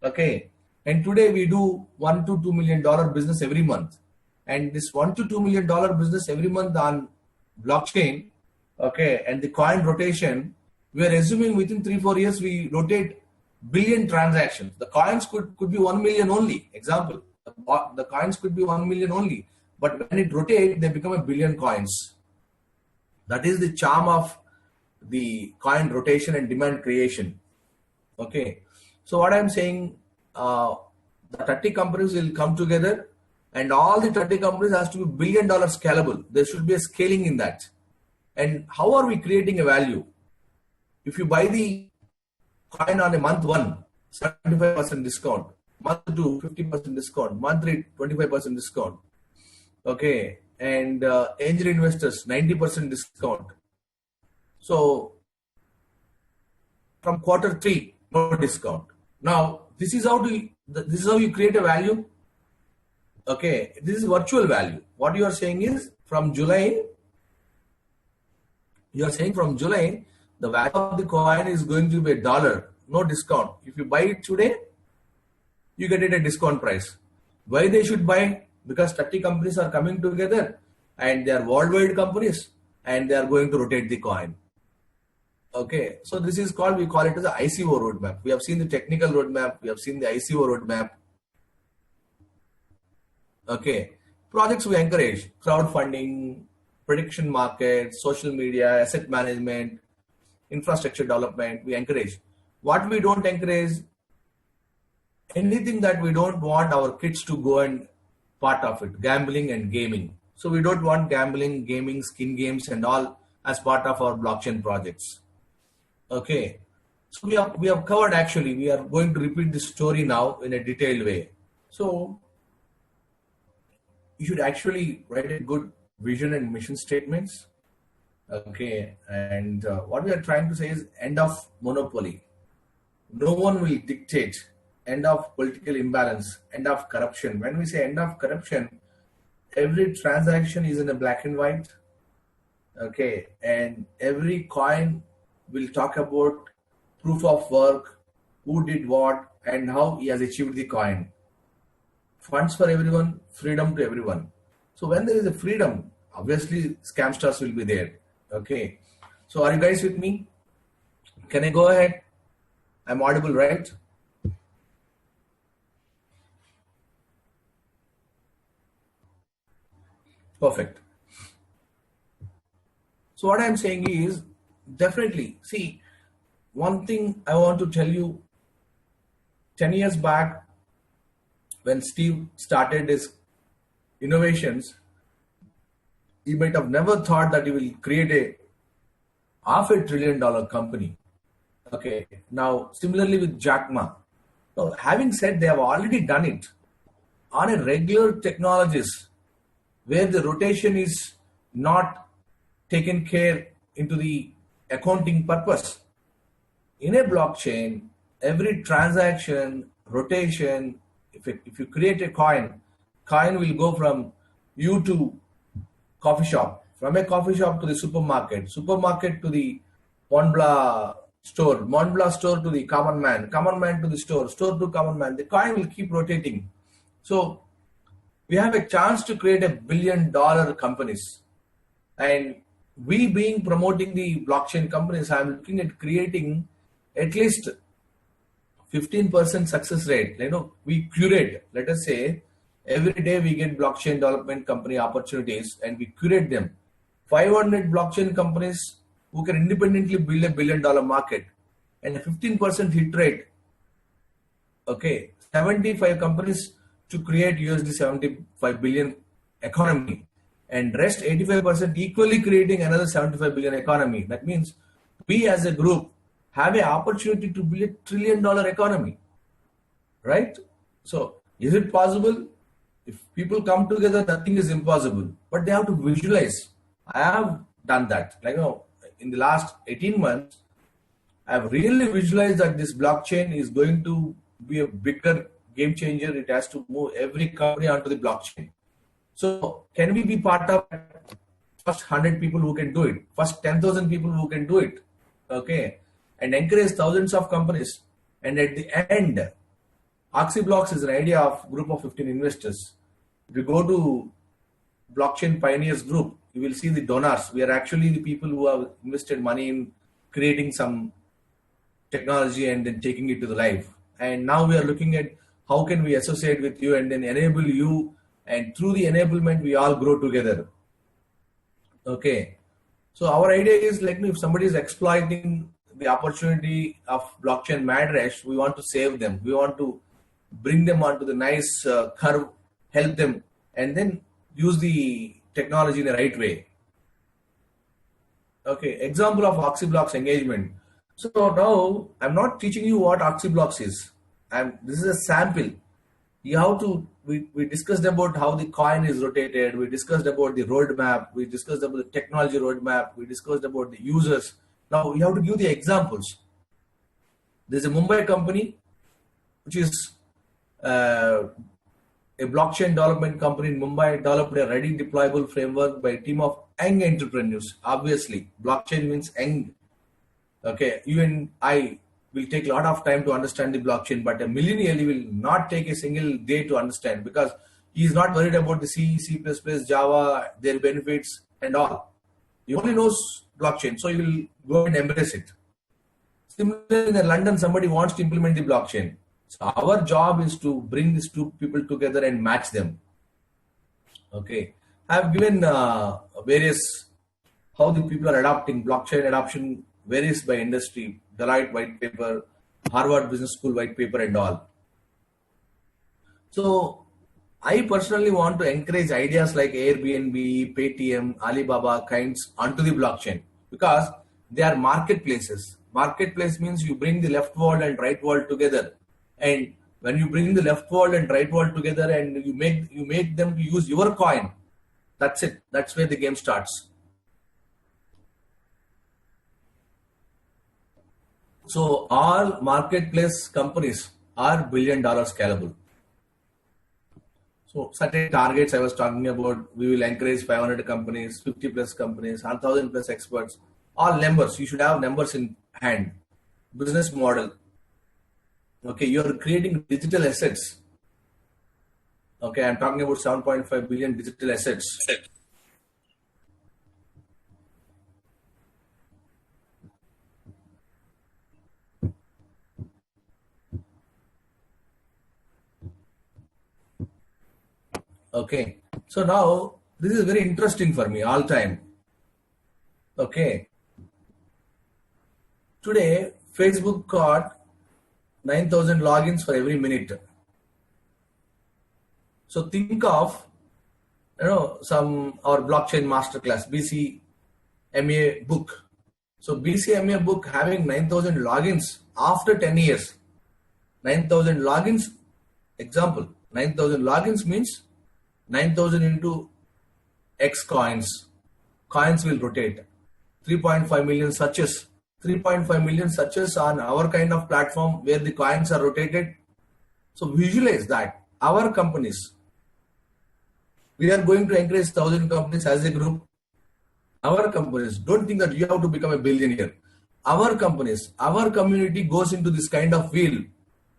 Okay, and today we do $1 to $2 million business every month, and this $1 to $2 million business every month on blockchain. Okay, and the coin rotation, we are assuming within 3-4 years we rotate billion transactions. The coins could be 1 million only. Example, the coins could be 1 million only, but when it rotates, they become a billion coins. That is the charm of the coin rotation and demand creation. Okay, so what I'm saying, the 30 companies will come together, and all the 30 companies has to be $1 billion scalable. There should be a scaling in that. And how are we creating a value? If you buy the coin on a month 1, 75% discount, month 2, 50% discount, month 3, 25% discount. Okay, and angel investors 90% discount. So from quarter 3, no discount. Now this is how you create a value. Okay, this is virtual value. What you are saying is from July, the value of the coin is going to be $1, no discount. If you buy it today, you get it at discount price. Why they should buy? Because 30 companies are coming together, and they are worldwide companies, and they are going to rotate the coin. Okay, so this is called, we call it as the ICO roadmap. We have seen the technical roadmap, we have seen the ICO roadmap. Okay, projects we encourage: crowdfunding, prediction market, social media, asset management, infrastructure development. We encourage. What we don't encourage, anything that we don't want our kids to go and part of it, gambling and gaming. So we don't want gambling, gaming, skin games and all as part of our blockchain projects. Okay, so we have covered, actually we are going to repeat this story now in a detailed way. So you should actually write a good vision and mission statements. Okay, and what we are trying to say is end of monopoly. No one will dictate. End of political imbalance, end of corruption. When we say end of corruption, every transaction is in a black and white. Okay, and every coin will talk about proof of work, who did what, and how he has achieved the coin. Funds for everyone, freedom to everyone. So when there is a freedom, obviously scamsters will be there. Okay. So are you guys with me? Can I go ahead? I'm audible, right? Perfect. So what I'm saying is, definitely, see, one thing I want to tell you, 10 years back, when Steve started his innovations, he might have never thought that he will create a $500 billion company. Okay. Now, similarly with Jack Ma. Now, having said they have already done it on a regular technologies where the rotation is not taken care into the accounting purpose. In a blockchain, every transaction, rotation, if you create a coin will go from you to coffee shop, from a coffee shop to the supermarket to the Montblanc store, Montblanc store to the common man to the store to common man. The coin will keep rotating. So we have a chance to create $1 billion companies. And we being promoting the blockchain companies, I'm looking at creating at least 15% success rate. We curate, let us say, every day we get blockchain development company opportunities and we curate them. 500 blockchain companies who can independently build $1 billion market and a 15% hit rate. Okay, 75 companies to create USD 75 billion economy and rest 85% equally creating another 75 billion economy. That means we as a group have an opportunity to build $1 trillion economy, right? So is it possible? If people come together, nothing is impossible, but they have to visualize. I have done that. In the last 18 months, I've really visualized that this blockchain is going to be a bigger game changer. It has to move every company onto the blockchain. So can we be part of first 100 people who can do it, first 10,000 people who can do it, okay, and encourage thousands of companies. And at the end, Oxyblocks is an idea of group of 15 investors. If you go to Blockchain Pioneers group, you will see the donors. We are actually the people who have invested money in creating some technology and then taking it to the life. And now we are looking at how can we associate with you and then enable you, and through the enablement we all grow together. Okay, so our idea is if somebody is exploiting the opportunity of blockchain mad rush, we want to save them. We want to bring them onto the nice curve, help them, and then use the technology in the right way. Okay, example of Oxyblocks engagement. So now I'm not teaching you what Oxyblocks is. This is a sample. You have to. We discussed about how the coin is rotated. We discussed about the roadmap. We discussed about the technology roadmap. We discussed about the users. Now you have to give the examples. There's a Mumbai company, which is a blockchain development company in Mumbai, developed a ready deployable framework by a team of young entrepreneurs. Obviously, blockchain means young. Okay, you and I will take a lot of time to understand the blockchain, but a millennial will not take a single day to understand because he is not worried about the C, C++, Java, their benefits and all. He only knows blockchain, so he will go and embrace it. Similarly, in London, somebody wants to implement the blockchain. So our job is to bring these two people together and match them. Okay, I have given various how the people are adopting blockchain adoption varies by industry. Deloitte white paper, Harvard Business School white paper and all. So I personally want to encourage ideas like Airbnb, Paytm, Alibaba kinds onto the blockchain because they are marketplaces. Marketplace means you bring the left world and right world together. And when you bring the left world and right world together and you make them to use your coin, that's it. That's where the game starts. So all marketplace companies are $1 billion scalable. So certain targets I was talking about, we will encourage 500 companies, 50 plus companies, 1,000 plus experts, all numbers. You should have numbers in hand. business model. Okay, you're creating digital assets. Okay, I'm talking about 7.5 billion digital assets. Okay, so now this is very interesting for me all time. Okay, today Facebook got 9,000 logins for every minute. So think of, some our blockchain masterclass BCMA book. So BCMA book having 9,000 logins after 10 years. 9,000 logins, example, 9,000 logins means 9,000 into X coins. Coins will rotate. 3.5 million searches. 3.5 million searches on our kind of platform where the coins are rotated. So visualize that. Our companies, we are going to encourage 1,000 companies as a group. Our companies, don't think that you have to become a billionaire. Our companies, our community goes into this kind of wheel.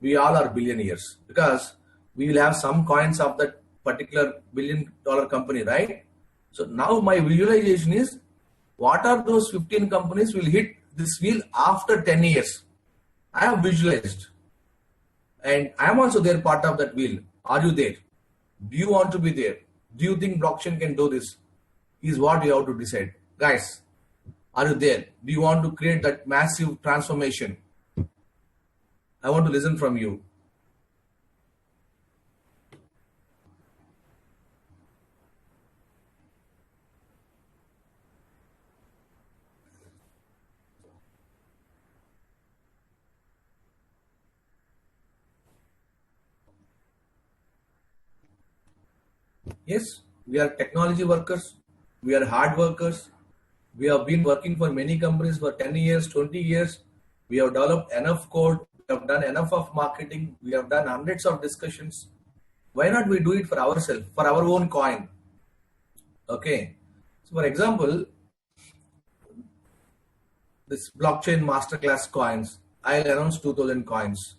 We all are billionaires because we will have some coins of that particular $1 billion company, right? So now my visualization is, what are those 15 companies will hit this wheel after 10 years? I have visualized. And I am also there part of that wheel. Are you there? Do you want to be there? Do you think blockchain can do this? Is what you have to decide. Guys, are you there? Do you want to create that massive transformation? I want to listen from you. Yes, we are technology workers. We are hard workers. We have been working for many companies for 10 years, 20 years. We have developed enough code. We have done enough of marketing. We have done hundreds of discussions. Why not we do it for ourselves, for our own coin? Okay. So for example, this blockchain masterclass coins, I'll announce 2,000 coins.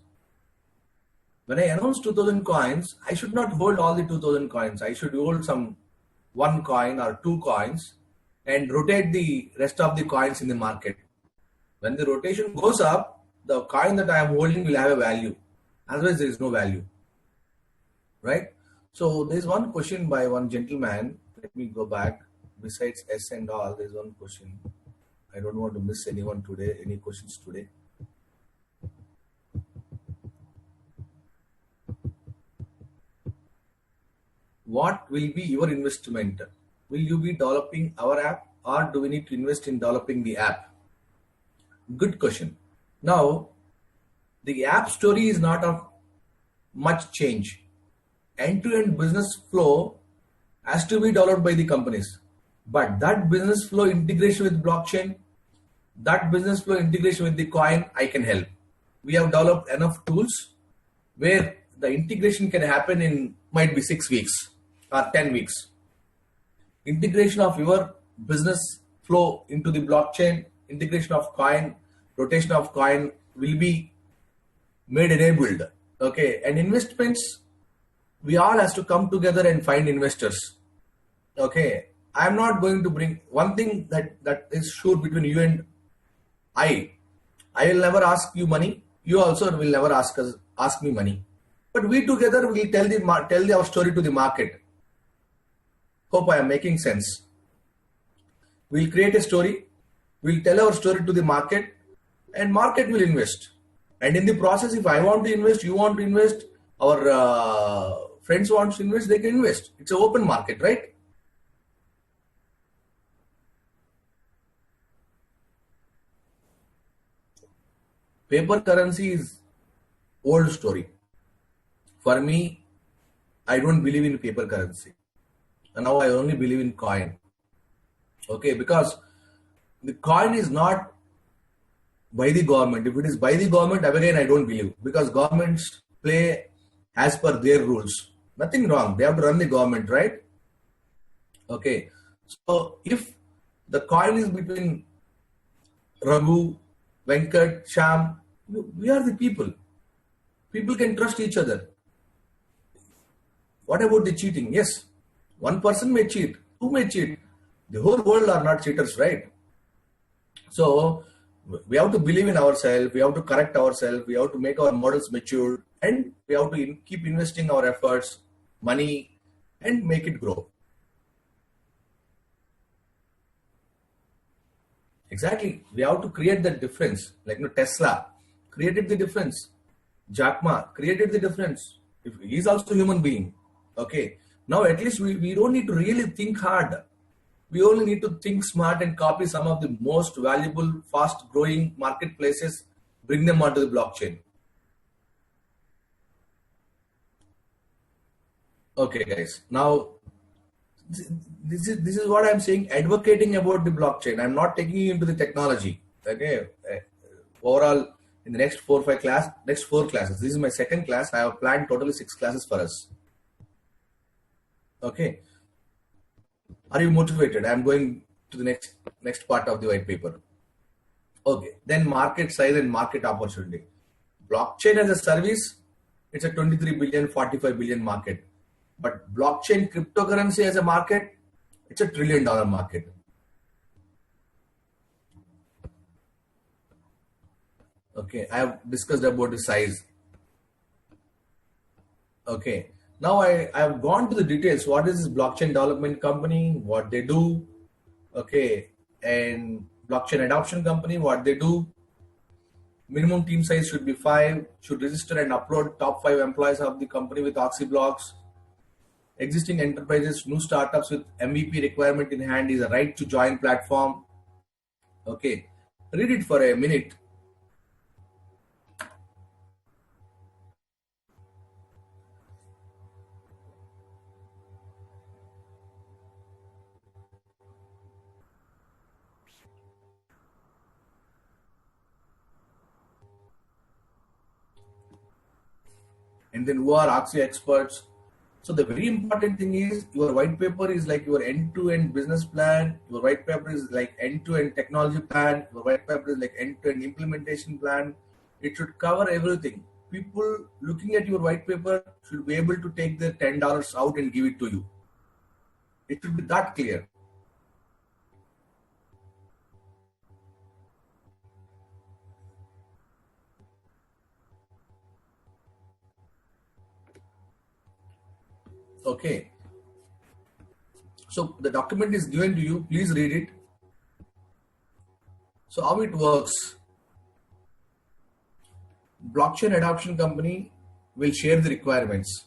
When I announce 2,000 coins, I should not hold all the 2,000 coins. I should hold some one coin or two coins and rotate the rest of the coins in the market. When the rotation goes up, the coin that I am holding will have a value. Otherwise, there is no value. Right? So there is one question by one gentleman. Let me go back. Besides S and all, there is one question. I don't want to miss anyone today. Any questions today? What will be your investment? Will you be developing our app, or do we need to invest in developing the app? Good question. Now, the app story is not of much change. End-to-end business flow has to be developed by the companies. But that business flow integration with blockchain, that business flow integration with the coin, I can help. We have developed enough tools where the integration can happen in might be 6 weeks or 10 weeks. Integration of your business flow into the blockchain, integration of coin, rotation of coin will be made enabled. Okay, and investments, we all has to come together and find investors. Okay, I'm not going to bring one thing that is sure between you and I will never ask you money. You also will never ask me money. But we together will tell our story to the market. Hope I am making sense. We'll create a story. We'll tell our story to the market, and market will invest. And in the process, if I want to invest, you want to invest, our friends want to invest, they can invest. It's an open market, right? Paper currency is old story. For me, I don't believe in paper currency. And now I only believe in coin. Okay, because the coin is not by the government. If it is by the government, again I don't believe, because governments play as per their rules. Nothing wrong. They have to run the government, right? Okay. So if the coin is between Raghu, Venkat, Sham, We are the people. People can trust each other. What about the cheating? Yes, one person may cheat, two may cheat. The whole world are not cheaters, right? So we have to believe in ourselves. We have to correct ourselves. We have to make our models mature, and we have to keep investing our efforts, money, and make it grow. Exactly. We have to create the difference. Like Tesla created the difference. Jack Ma created the difference. If he's also a human being. Okay. Now at least we don't need to really think hard. We only need to think smart and copy some of the most valuable, fast growing marketplaces, bring them onto the blockchain. Okay, guys. Now this is what I'm saying, advocating about the blockchain. I'm not taking you into the technology. Okay. Overall, in the next four classes. This is my second class. I have planned totally six classes for us. Okay. Are you motivated? I'm going to the next part of the white paper. Okay. Then market size and market opportunity. Blockchain as a service, it's a 23 billion, 45 billion market. But blockchain cryptocurrency as a market, it's a $1 trillion market. Okay, I have discussed about the size. Okay, now I have gone to the details. What is this blockchain development company? What they do? Okay, and blockchain adoption company, what they do? Minimum team size should be 5. Should register and upload top 5 employees of the company with OxyBlocks. Existing enterprises, new startups with MVP requirement in hand is a right to join platform. Okay, read it for a minute. And then who are Oxy experts? So the very important thing is your white paper is like your end-to-end business plan. Your white paper is like end-to-end technology plan. Your white paper is like end-to-end implementation plan. It should cover everything. People looking at your white paper should be able to take their $10 out and give it to you. It should be that clear. Okay. So the document is given to you. Please read it. So how it works? Blockchain adoption company will share the requirements.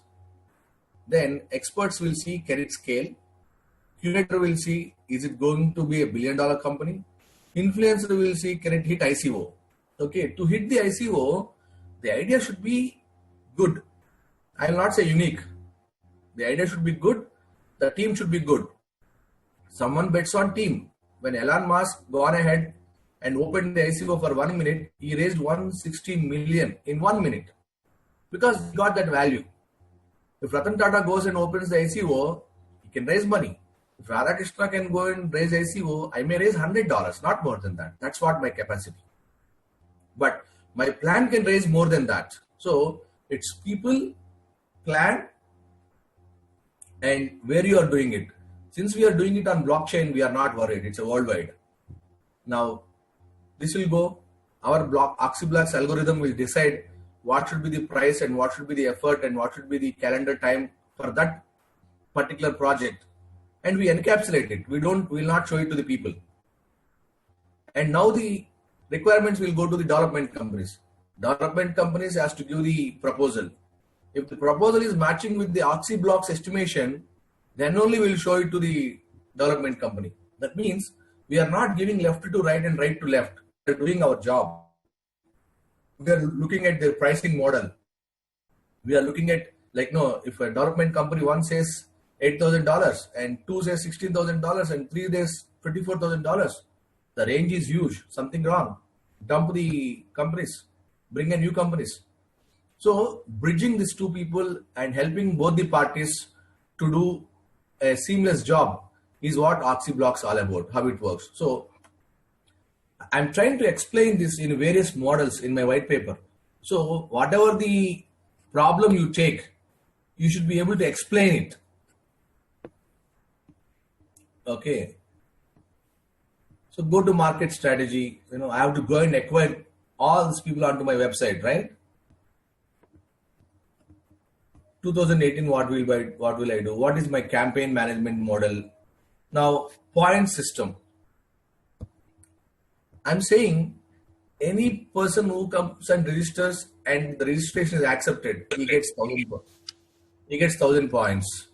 Then experts will see, can it scale? Curator will see, is it going to be a $1 billion company? Influencer will see, can it hit ICO? Okay, to hit the ICO, the idea should be good. I will not say unique. The idea should be good. The team should be good. Someone bets on team. When Elon Musk gone ahead and opened the ICO for 1 minute, he raised 160 million in 1 minute because he got that value. If Ratan Tata goes and opens the ICO, he can raise money. If Radhakrishna can go and raise ICO, I may raise $100, not more than that. That's what my capacity. But my plan can raise more than that. So it's people, plan, and where you are doing it. Since we are doing it on blockchain, we are not worried. It's a worldwide. Now, this will go. Our OxyBlocks algorithm will decide what should be the price and what should be the effort and what should be the calendar time for that particular project. And we encapsulate it. We will not show it to the people. And now the requirements will go to the development companies. Development companies has to give the proposal. If the proposal is matching with the OxyBlocks estimation, then only we'll show it to the development company. That means we are not giving left to right and right to left. We are doing our job. We are looking at their pricing model. We are looking at, like, no, if a development company one says $8,000 and two says $16,000 and three says $24,000, the range is huge. Something wrong. Dump the companies. Bring in new companies. So bridging these two people and helping both the parties to do a seamless job is what OxyBlocks all about, how it works. So I'm trying to explain this in various models in my white paper. So whatever the problem you take, you should be able to explain it. Okay. So go to market strategy. I have to go and acquire all these people onto my website, right? 2018, what will I do? What is my campaign management model? Now, point system. I'm saying any person who comes and registers and the registration is accepted, he gets 1,000 points.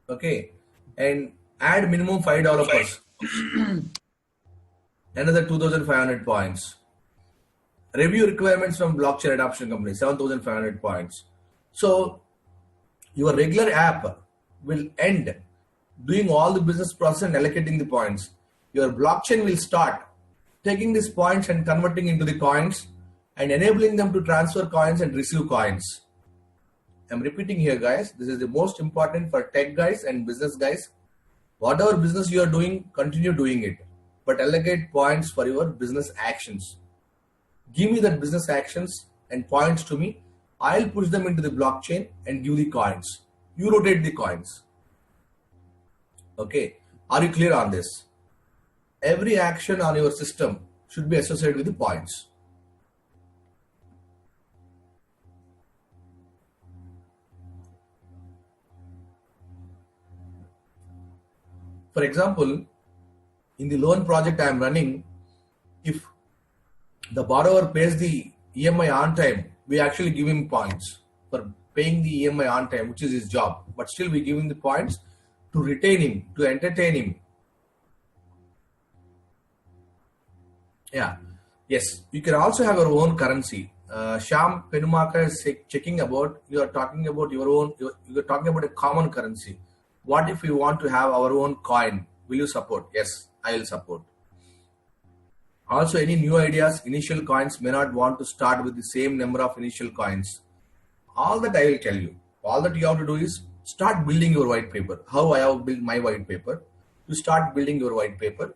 Okay, and add minimum 5 developers, another 2,500 points. Review requirements from blockchain adoption company, 7,500 points. So your regular app will end doing all the business process and allocating the points. Your blockchain will start taking these points and converting into the coins and enabling them to transfer coins and receive coins. I'm repeating here, guys. This is the most important for tech guys and business guys. Whatever business you are doing, continue doing it, but allocate points for your business actions. Give me that business actions and points to me. I'll push them into the blockchain and give the coins. You rotate the coins. Okay. Are you clear on this? Every action on your system should be associated with the points. For example, in the loan project I am running, if the borrower pays the EMI on time, we actually give him points for paying the EMI on time, which is his job. But still we give him the points to retain him, to entertain him. Yeah. Yes. You can also have your own currency. Sham Penumaka is checking about, you are talking about your own, you are talking about a common currency. What if we want to have our own coin? Will you support? Yes, I will support. Also, any new ideas, initial coins may not want to start with the same number of initial coins. All that I will tell you. All that you have to do is start building your white paper. How I have built my white paper. You start building your white paper.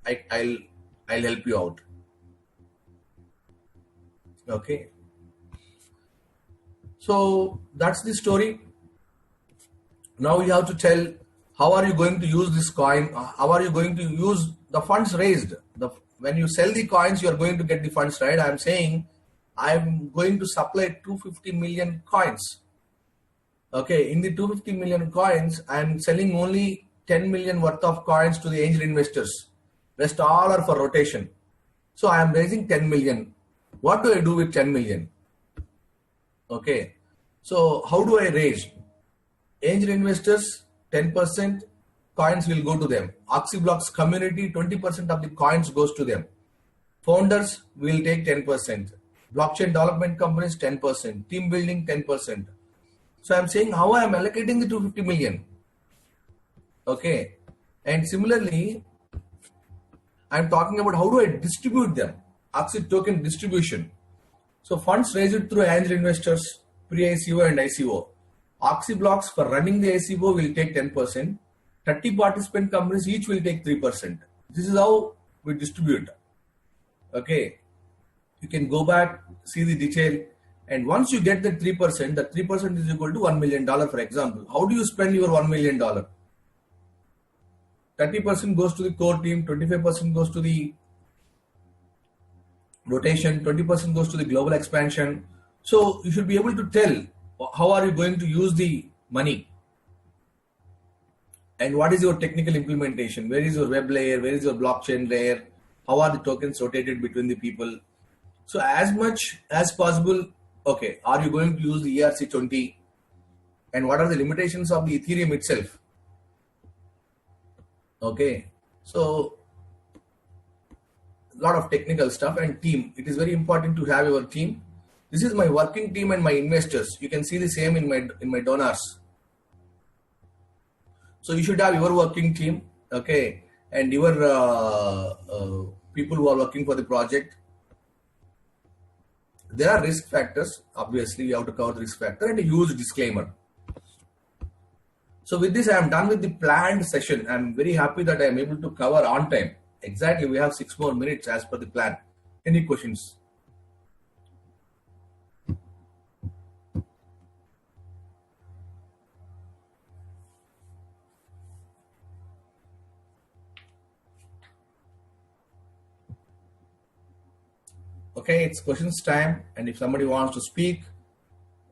I'll help you out. Okay. So that's the story. Now you have to tell how are you going to use this coin? How are you going to use the funds raised? When you sell the coins, you are going to get the funds, right? I'm saying I'm going to supply 250 million coins. Okay, in the 250 million coins, I'm selling only 10 million worth of coins to the angel investors. Rest all are for rotation. So I am raising 10 million. What do I do with 10 million? Okay, so how do I raise? Angel investors, 10% coins will go to them. Oxyblocks community, 20% of the coins goes to them. Founders will take 10%. Blockchain development companies, 10%. Team building, 10%. So I'm saying how I am allocating the 250 million. Okay. And similarly, I'm talking about how do I distribute them. Oxy token distribution. So funds raised through angel investors, pre-ICO and ICO. Oxyblocks for running the ICO will take 10%. 30 participant companies each will take 3%. This is how we distribute. Okay. You can go back, see the detail. And once you get the 3%, the 3% is equal to $1 million, for example. How do you spend your $1 million? 30% goes to the core team, 25% goes to the rotation, 20% goes to the global expansion. So you should be able to tell how are you going to use the money and what is your technical implementation, where is your web layer, where is your blockchain layer, how are the tokens rotated between the people. So as much as possible, okay, are you going to use the ERC20 and what are the limitations of the Ethereum itself? Okay, so a lot of technical stuff and team. It is very important to have your team. This is my working team and my investors. You can see the same in my donors. So you should have your working team, okay, and your people who are working for the project. There are risk factors. Obviously, you have to cover the risk factor and a huge disclaimer. So with this, I am done with the planned session. I am very happy that I am able to cover on time Exactly. We have 6 more minutes as per the plan. Any questions? Okay, it's questions time. And if somebody wants to speak,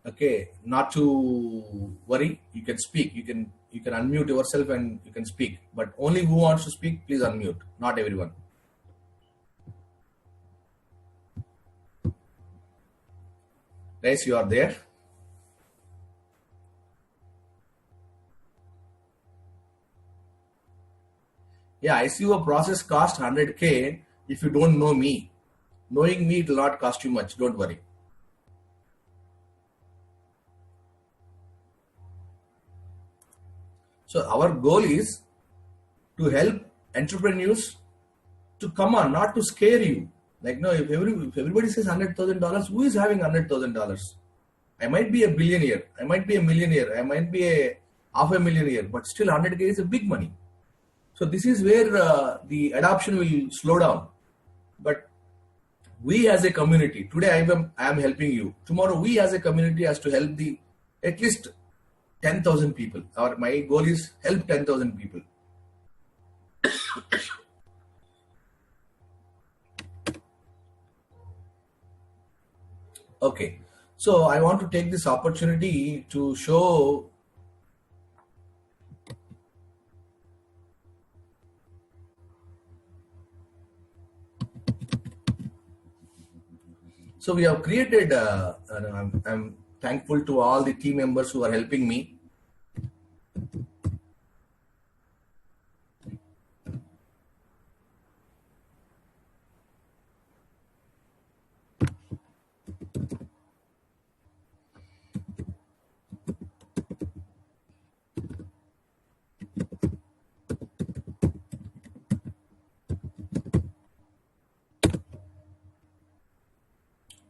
okay, not to worry, you can speak. You can unmute yourself and you can speak. But only who wants to speak, please unmute. Not everyone. Guys, you are there. Yeah, I see your process cost 100K if you don't know me. Knowing me, it will not cost you much. Don't worry. So our goal is to help entrepreneurs to come on, not to scare you. Like, no, if everybody says $100,000, who is having $100,000? I might be a billionaire, I might be a millionaire, I might be a half a millionaire, but still 100K is a big money. So this is where the adoption will slow down. But we as a community, today I am helping you. Tomorrow we as a community has to help the at least 10,000 people. My goal is help 10,000 people. Okay, so I want to take this opportunity to show so we have created I'm thankful to all the team members who are helping me.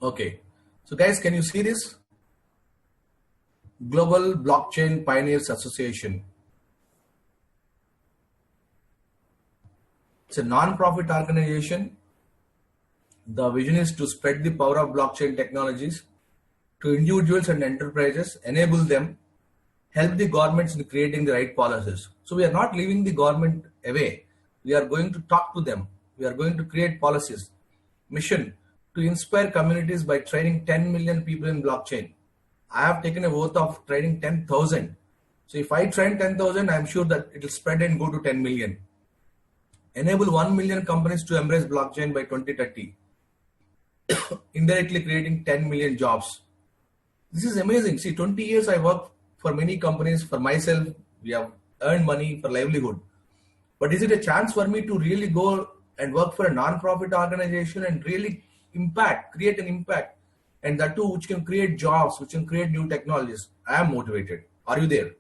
Okay, so guys, can you see this? Global Blockchain Pioneers Association. It's a non-profit organization. The vision is to spread the power of blockchain technologies to individuals and enterprises, enable them, help the governments in creating the right policies. So we are not leaving the government away. We are going to talk to them. We are going to create policies. Mission to inspire communities by training 10 million people in blockchain. I have taken a oath of training 10,000. So if I train 10,000, I'm sure that it will spread and go to 10 million. Enable 1 million companies to embrace blockchain by 2030. Indirectly creating 10 million jobs. This is amazing. See, 20 years I worked for many companies, for myself, we have earned money for livelihood. But is it a chance for me to really go and work for a non-profit organization and really create an impact, and that too, which can create jobs, which can create new technologies? I am motivated. Are you there?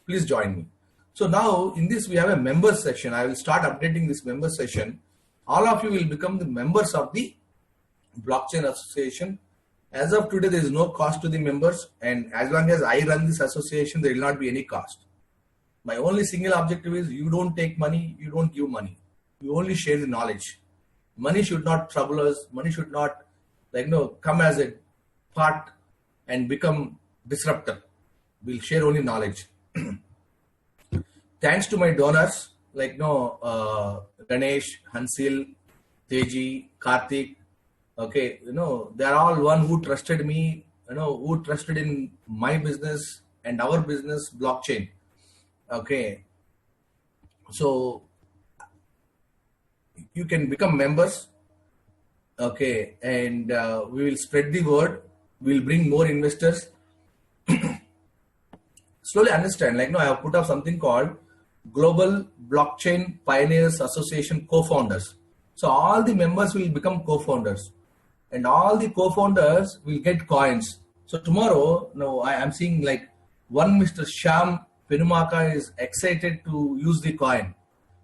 Please join me. So now in this, we have a members section. I will start updating this members session. All of you will become the members of the Blockchain Association. As of today, there is no cost to the members, and as long as I run this association, there will not be any cost. My only single objective is you don't take money, you don't give money. You only share the knowledge. Money should not trouble us. Money should not come as a part and become disruptor. We'll share only knowledge. Thanks to my donors Ganesh, Hansil, Teji, Karthik. Okay, they are all one who trusted me, who trusted in my business and our business, blockchain. Okay, so you can become members. Okay, and we will spread the word. We'll bring more investors. Slowly understand, I have put up something called Global Blockchain Pioneers Association co-founders. So all the members will become co-founders, and all the co-founders will get coins. So tomorrow, I am seeing one Mr. Sham Penumaka is excited to use the coin.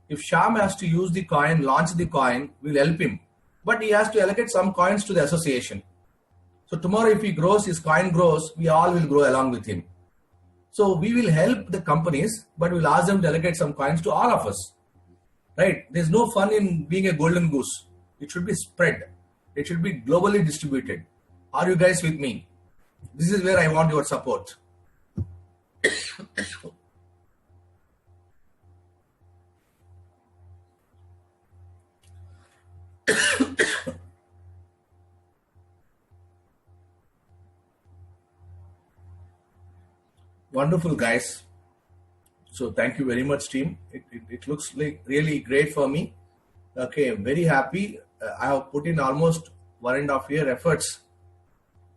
If Sham has to use the coin, launch the coin, we'll help him. But he has to allocate some coins to the association. So tomorrow, if he grows, his coin grows, we all will grow along with him. So we will help the companies, but we'll ask them to allocate some coins to all of us. right? There's no fun in being a golden goose. It should be spread. It should be globally distributed. Are you guys with me? This is where I want your support. Wonderful, guys. So thank you very much, team. It looks like really great for me. Okay, very happy. I have put in almost 1.5 year efforts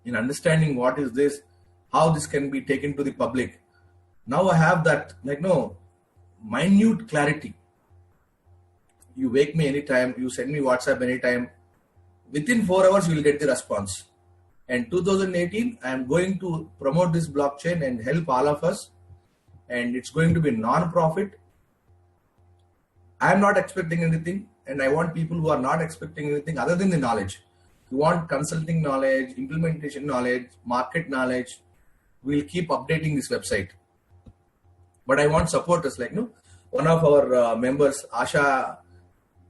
in understanding what is this, how this can be taken to the public. Now I have that, like, no, minute clarity. You wake me anytime, you send me WhatsApp anytime. Within 4 hours, you will get the response. And 2018, I am going to promote this blockchain and help all of us. And it's going to be non-profit. I am not expecting anything, and I want people who are not expecting anything other than the knowledge. You want consulting knowledge, implementation knowledge, market knowledge. We'll keep updating this website. But I want supporters, like, one of our members, Asha,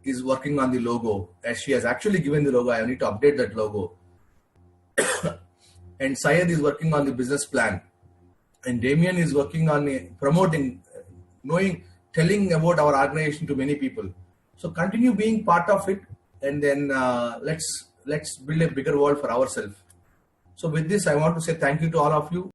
is working on the logo, as she has actually given the logo. I need to update that logo. And Syed is working on the business plan. And Damien is working on promoting, telling about our organization to many people. So continue being part of it, and then let's build a bigger world for ourselves. So with this, I want to say thank you to all of you.